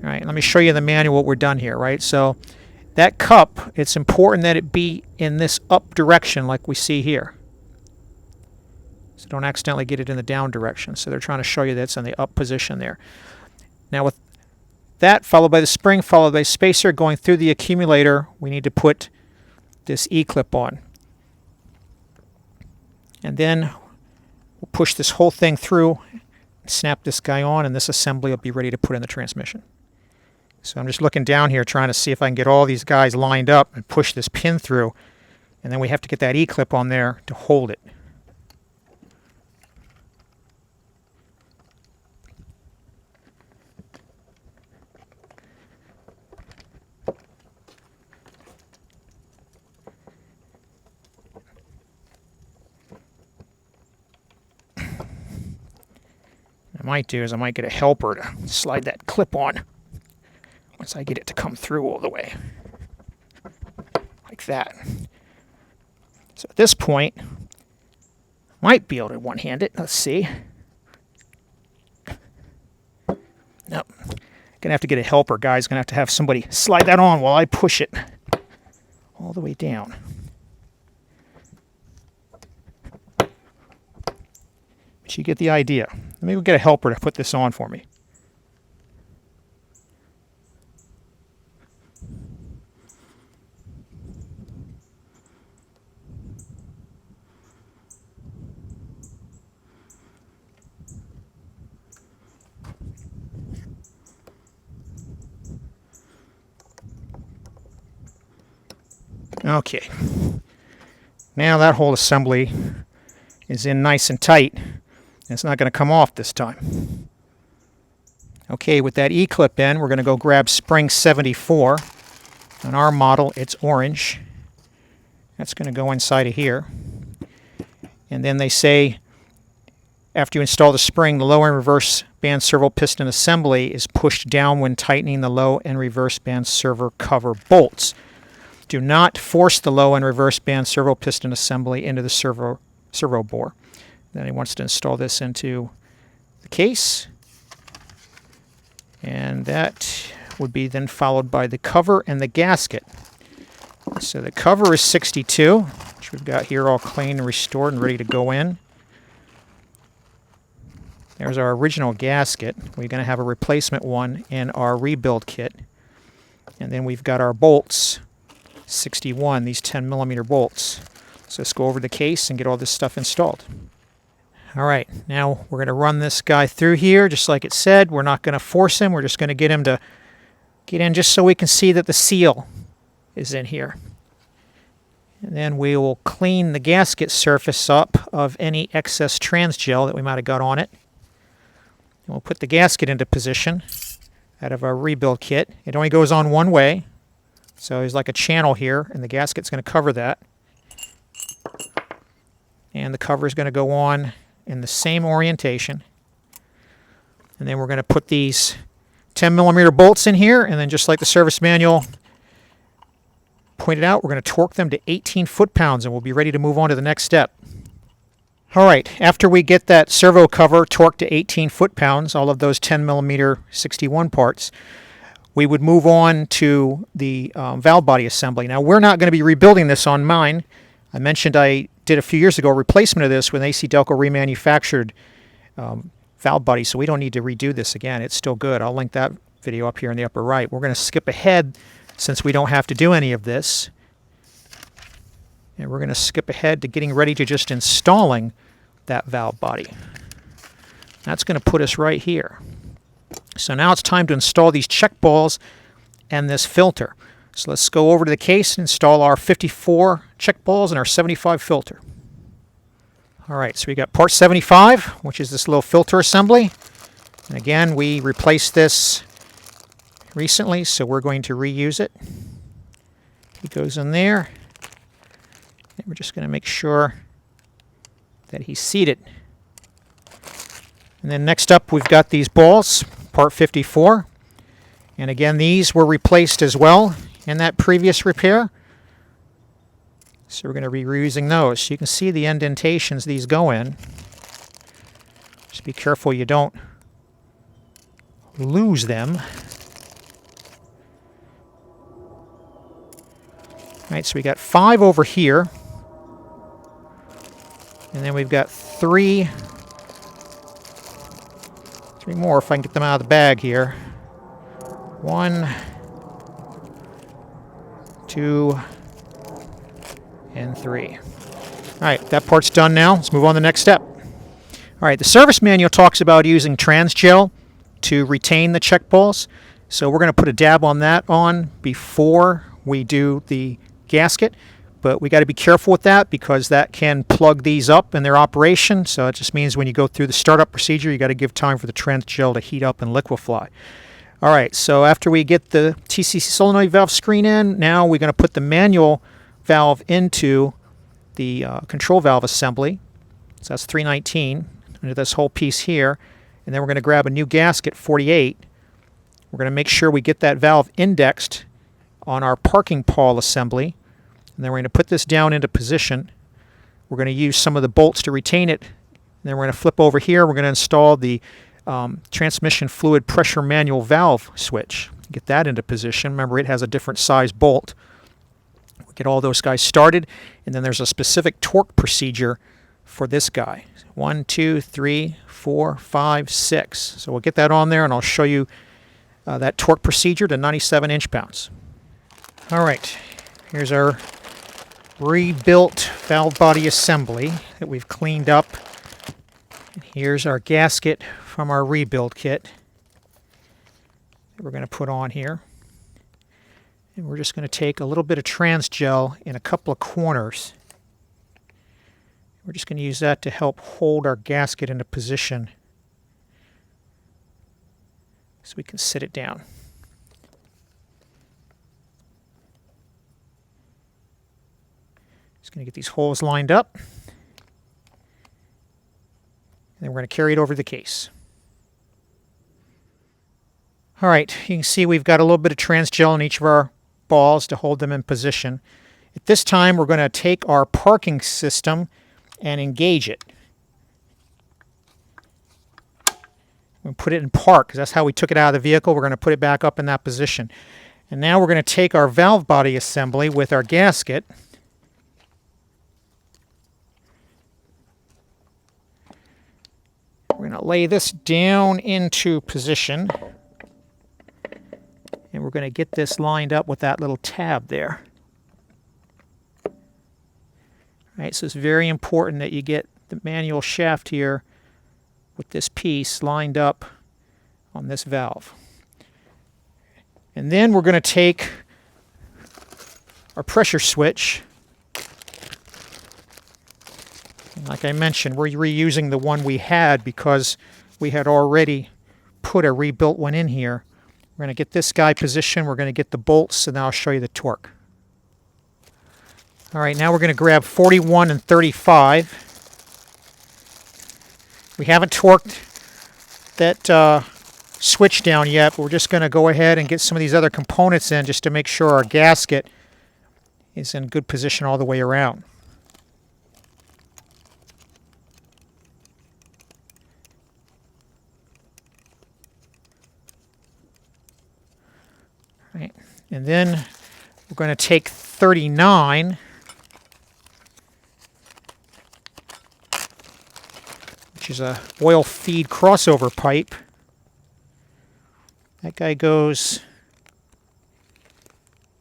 All right, let me show you the manual what we're done here, right? So that cup, it's important that it be in this up direction like we see here. So don't accidentally get it in the down direction. So they're trying to show you that it's in the up position there. Now with that, followed by the spring, followed by spacer going through the accumulator, we need to put this E-clip on. And then we'll push this whole thing through, snap this guy on, and this assembly will be ready to put in the transmission. So I'm just looking down here trying to see if I can get all these guys lined up and push this pin through, and then we have to get that E-clip on there to hold it. What I might do is I might get a helper to slide that clip on once I get it to come through all the way. Like that. So at this point, I might be able to one-hand it. Let's see. Nope. Gonna have to get a helper, guys. Gonna have to have somebody slide that on while I push it all the way down. But you get the idea. Let me go get a helper to put this on for me. Okay. Now that whole assembly is in nice and tight. It's not going to come off this time. Okay, with that E-clip in, we're going to go grab spring 74. On our model, it's orange. That's going to go inside of here. And then they say, after you install the spring, the low and reverse band servo piston assembly is pushed down when tightening the low and reverse band servo cover bolts. Do not force the low and reverse band servo piston assembly into the servo bore. Then he wants to install this into the case. And that would be then followed by the cover and the gasket. So the cover is 62, which we've got here all clean and restored and ready to go in. There's our original gasket. We're going to have a replacement one in our rebuild kit. And then we've got our bolts, 61, these 10mm bolts. So let's go over the case and get all this stuff installed. All right, now we're going to run this guy through here, just like it said. We're not going to force him. We're just going to get him to get in just so we can see that the seal is in here. And then we will clean the gasket surface up of any excess transgel that we might have got on it. And we'll put the gasket into position. out of our rebuild kit. It only goes on one way, so there's like a channel here, and the gasket's going to cover that. And the cover is going to go on in the same orientation. And then we're going to put these 10mm bolts in here, and then just like the service manual pointed out, we're going to torque them to 18 foot-pounds, and we'll be ready to move on to the next step. All right, after we get that servo cover torqued to 18 foot-pounds, all of those 10mm 61 parts, we would move on to the valve body assembly. Now, we're not going to be rebuilding this on mine. I mentioned I did a few years ago a replacement of this when AC Delco remanufactured valve body, so we don't need to redo this again. It's still good. I'll link that video up here in the upper right. We're going to skip ahead since we don't have to do any of this. And we're going to skip ahead to getting ready to just installing that valve body. That's going to put us right here. So now it's time to install these check balls and this filter. So let's go over to the case and install our 54 check balls and our 75 filter. All right, so we got part 75, which is this little filter assembly. And again, we replaced this recently, so we're going to reuse it. It goes in there. And we're just going to make sure that he's seated. And then next up, we've got these balls, part 54. And again, these were replaced as well in that previous repair. So we're going to be reusing those. So you can see the indentations these go in. Just be careful you don't lose them. All right, so we got 5 over here. And then we've got 3 more if I can get them out of the bag here. 1, 2, and 3. All right, that part's done now. Let's move on to the next step. All right, the service manual talks about using trans gel to retain the check balls. So we're going to put a dab on that before we do the gasket. But we got to be careful with that because that can plug these up in their operation. So it just means when you go through the startup procedure, you got to give time for the trans gel to heat up and liquefy. All right, so after we get the TCC solenoid valve screen in, now we're going to put the manual valve into the control valve assembly. So that's 319 into this whole piece here. And then we're going to grab a new gasket, 48. We're going to make sure we get that valve indexed on our parking pawl assembly. And then we're going to put this down into position. We're going to use some of the bolts to retain it. And then we're going to flip over here. We're going to install the transmission fluid pressure manual valve switch. Get that into position. Remember, it has a different size bolt. We'll get all those guys started. And then there's a specific torque procedure for this guy. 1, 2, 3, 4, 5, 6. So we'll get that on there, and I'll show you that torque procedure to 97 inch-pounds. All right, here's our rebuilt valve body assembly that we've cleaned up. And here's our gasket from our rebuild kit that we're going to put on here. And we're just going to take a little bit of trans gel in a couple of corners. We're just going to use that to help hold our gasket into position so we can sit it down. Just going to get these holes lined up. And then we're going to carry it over the case. All right, you can see we've got a little bit of trans gel in each of our balls to hold them in position. At this time, we're going to take our parking system and engage it. We'll put it in park because that's how we took it out of the vehicle. We're going to put it back up in that position. And now we're going to take our valve body assembly with our gasket. We're going to lay this down into position. And we're going to get this lined up with that little tab there. All right, so it's very important that you get the manual shaft here with this piece lined up on this valve. And then we're going to take our pressure switch. And like I mentioned, we're reusing the one we had because we had already put a rebuilt one in here. We're going to get this guy positioned. We're going to get the bolts, and then I'll show you the torque. All right, now we're going to grab 41 and 35. We haven't torqued that switch down yet, but we're just going to go ahead and get some of these other components in just to make sure our gasket is in good position all the way around. All right. And then we're going to take 39, which is a oil feed crossover pipe. That guy goes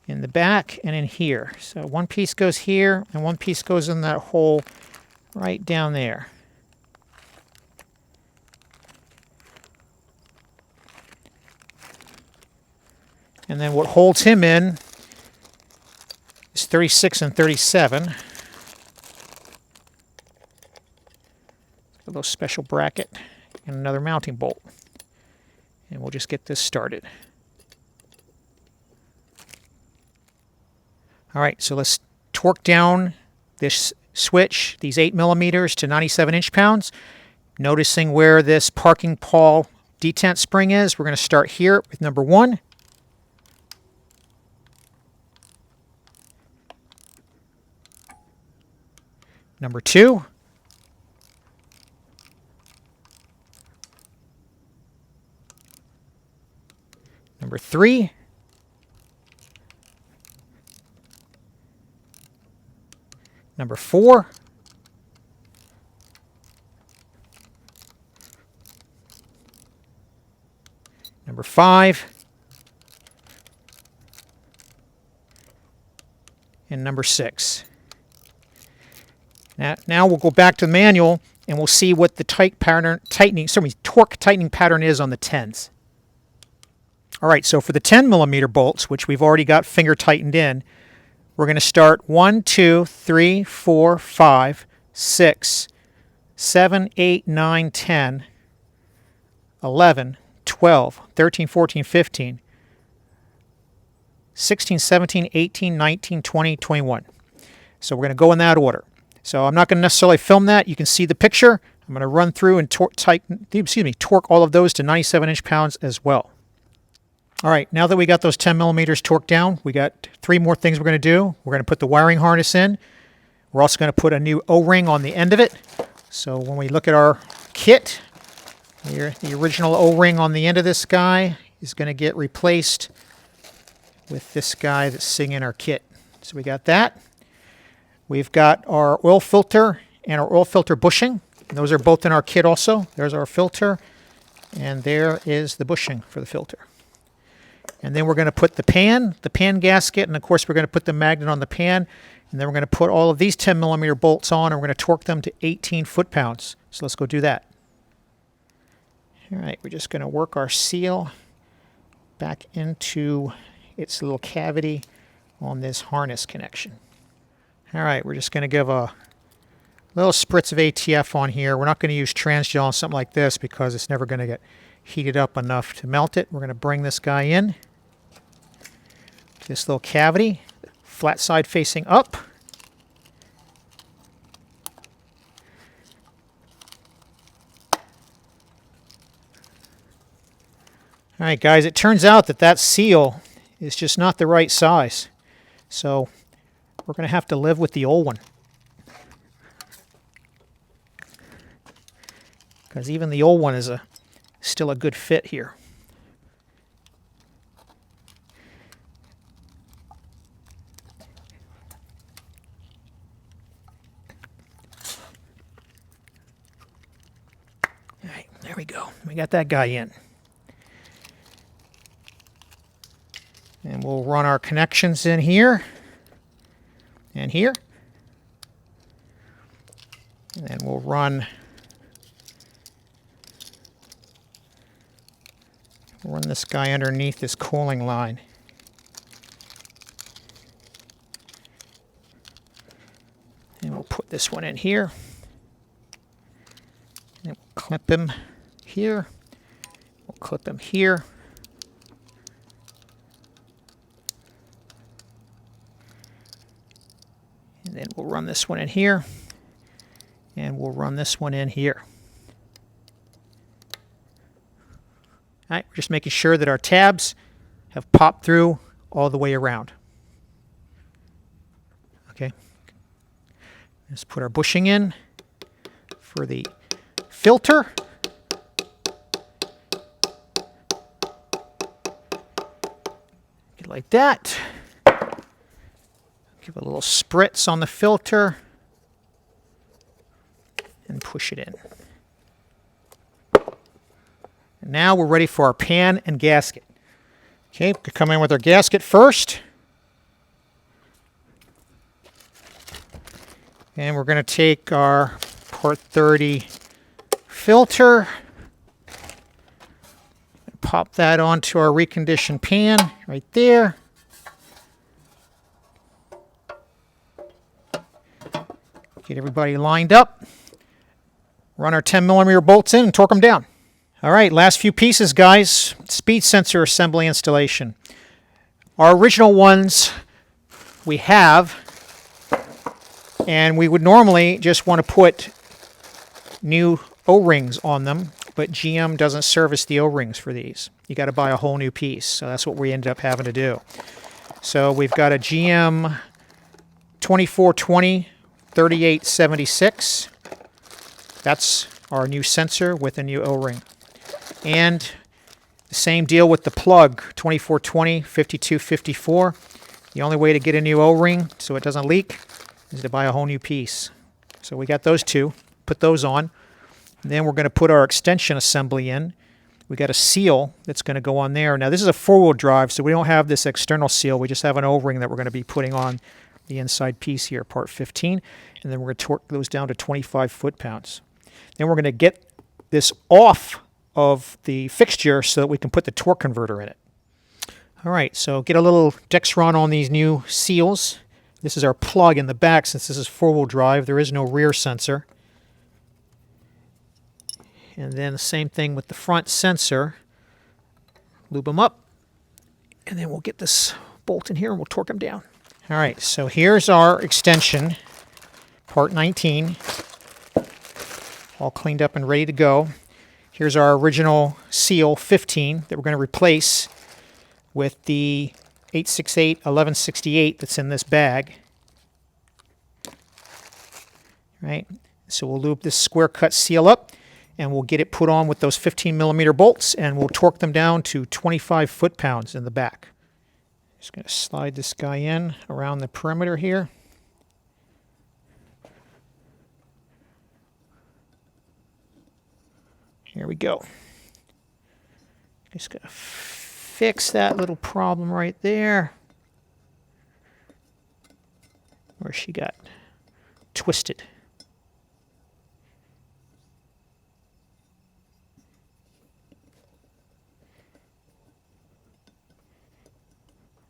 in the back and in here. So one piece goes here and one piece goes in that hole right down there. And then what holds him in is 36 and 37. A little special bracket and another mounting bolt. And we'll just get this started. All right, so let's torque down this switch, these 8 millimeters to 97 inch-pounds. Noticing where this parking pawl detent spring is, we're going to start here with number 1. Number 2. Number 3. Number 4. Number 5. And number 6. Now we'll go back to the manual and we'll see what the torque tightening pattern is on the 10s. All right, so for the 10 millimeter bolts, which we've already got finger tightened in, we're going to start 1, 2, 3, 4, 5, 6, 7, 8, 9, 10, 11, 12, 13, 14, 15, 16, 17, 18, 19, 20, 21. So we're going to go in that order. So I'm not going to necessarily film that. You can see the picture. I'm going to run through and torque all of those to 97 inch-pounds as well. All right, now that we got those 10 millimeters torqued down, we got 3 more things we're going to do. We're going to put the wiring harness in. We're also going to put a new O-ring on the end of it. So when we look at our kit, here, the original O-ring on the end of this guy is going to get replaced with this guy that's sitting in our kit. So we got that. We've got our oil filter and our oil filter bushing. And those are both in our kit also. There's our filter, and there is the bushing for the filter. And then we're going to put the pan gasket, and of course we're going to put the magnet on the pan, and then we're going to put all of these 10 millimeter bolts on, and we're going to torque them to 18 foot-pounds. So let's go do that. All right, we're just going to work our seal back into its little cavity on this harness connection. All right, we're just going to give a little spritz of ATF on here. We're not going to use transgel on something like this because it's never going to get heated up enough to melt it. We're going to bring this guy in to this little cavity, flat side facing up. All right, guys, it turns out that that seal is just not the right size. So we're going to have to live with the old one. Because even the old one is still a good fit here. All right, there we go. We got that guy in. And we'll run our connections in here and here. And then we'll run this guy underneath this cooling line. And we'll put this one in here. And we'll clip him here. We'll clip him here. And then we'll run this one in here. And we'll run this one in here. All right, we're just making sure that our tabs have popped through all the way around. Okay. Let's put our bushing in for the filter. Get like that. Give a little spritz on the filter and push it in. And now we're ready for our pan and gasket. Okay, we come in with our gasket first. And we're going to take our Part 30 filter, pop that onto our reconditioned pan right there. Get everybody lined up. Run our 10mm bolts in and torque them down. All right, last few pieces, guys. Speed sensor assembly installation. Our original ones we have, and we would normally just want to put new O-rings on them, but GM doesn't service the O-rings for these. You got to buy a whole new piece, so that's what we ended up having to do. So we've got a GM 2420 3876. That's our new sensor with a new O-ring. And the same deal with the plug, 2420 5254. The only way to get a new O-ring so it doesn't leak is to buy a whole new piece. So we got those two, put those on. And then we're going to put our extension assembly in. We got a seal that's going to go on there. Now this is a four-wheel drive, so we don't have this external seal. We just have an O-ring that we're going to be putting on the inside piece here, part 15. And then we're going to torque those down to 25 foot-pounds. Then we're going to get this off of the fixture so that we can put the torque converter in it. All right, so get a little Dexron on these new seals. This is our plug in the back. Since this is four-wheel drive, there is no rear sensor. And then the same thing with the front sensor. Lube them up, and then we'll get this bolt in here and we'll torque them down. All right, so here's our extension, part 19, all cleaned up and ready to go. Here's our original seal 15 that we're going to replace with the 868 1168 that's in this bag. Right, so we'll lube this square cut seal up and we'll get it put on with those 15mm bolts and we'll torque them down to 25 foot-pounds in the back. Just going to slide this guy in around the perimeter here. Here we go. Just going to fix that little problem right there where she got twisted.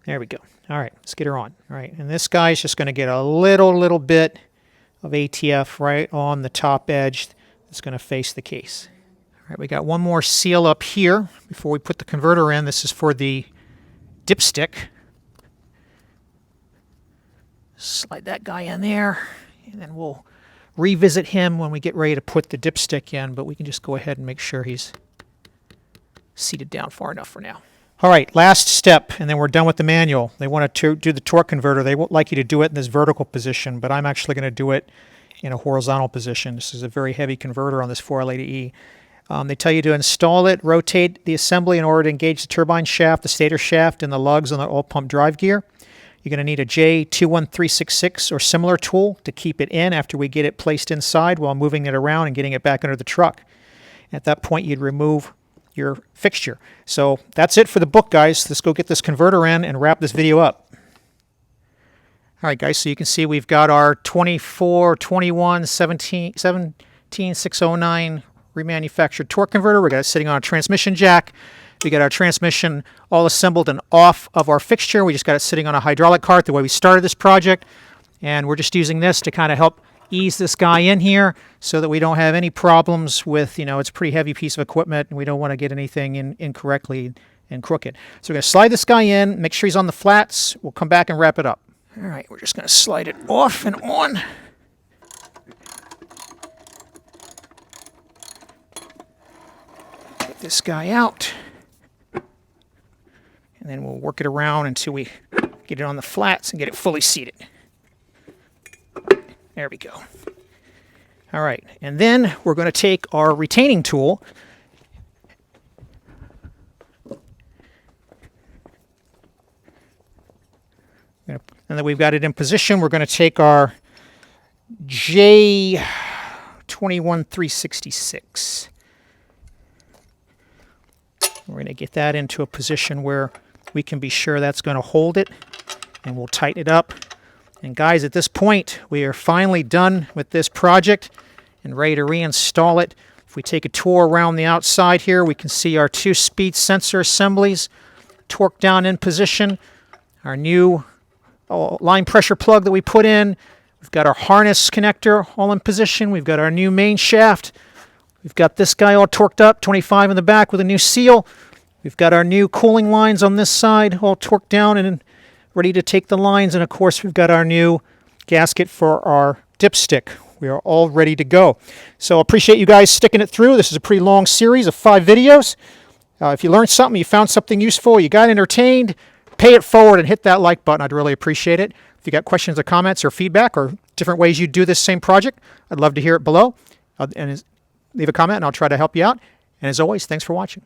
There we go. All right, let's get her on. All right, and this guy's just going to get a little bit of ATF right on the top edge that's going to face the case. All right, we got one more seal up here before we put the converter in. This is for the dipstick. Slide that guy in there, and then we'll revisit him when we get ready to put the dipstick in, but we can just go ahead and make sure he's seated down far enough for now. All right, last step, and then we're done with the manual. They want to do the torque converter. They won't like you to do it in this vertical position, but I'm actually going to do it in a horizontal position. This is a very heavy converter on this 4L80E. They tell you to install it, rotate the assembly in order to engage the turbine shaft, the stator shaft, and the lugs on the oil pump drive gear. You're going to need a J21366 or similar tool to keep it in after we get it placed inside while moving it around and getting it back under the truck. At that point, you'd remove your fixture. So that's it for the book, guys. Let's go get this converter in and wrap this video up. All right, guys, so you can see we've got our 24, 21, 17, 17609 remanufactured torque converter. We got it sitting on a transmission jack. We got our transmission all assembled and off of our fixture. We just got it sitting on a hydraulic cart the way we started this project. And we're just using this to kind of help ease this guy in here so that we don't have any problems with, it's a pretty heavy piece of equipment and we don't want to get anything in incorrectly and crooked. So we're going to slide this guy in, make sure he's on the flats. We'll come back and wrap it up. All right, we're just going to slide it off and on. Get this guy out. And then we'll work it around until we get it on the flats and get it fully seated. There we go. All right, and then we're going to take our retaining tool and that we've got it in position, we're going to take our J21366. We're going to get that into a position where we can be sure that's going to hold it, and we'll tighten it up. And guys, at this point, we are finally done with this project and ready to reinstall it. If we take a tour around the outside here, we can see our 2-speed sensor assemblies torqued down in position, our new line pressure plug that we put in. We've got our harness connector all in position. We've got our new main shaft. We've got this guy all torqued up, 25 in the back with a new seal. We've got our new cooling lines on this side all torqued down and ready to take the lines. And of course, we've got our new gasket for our dipstick. We are all ready to go. So appreciate you guys sticking it through. This is a pretty long series of 5 videos. If you learned something, you found something useful, you got entertained, pay it forward and hit that like button. I'd really appreciate it. If you got questions or comments or feedback or different ways you do this same project, I'd love to hear it below. And leave a comment and I'll try to help you out. And as always, thanks for watching.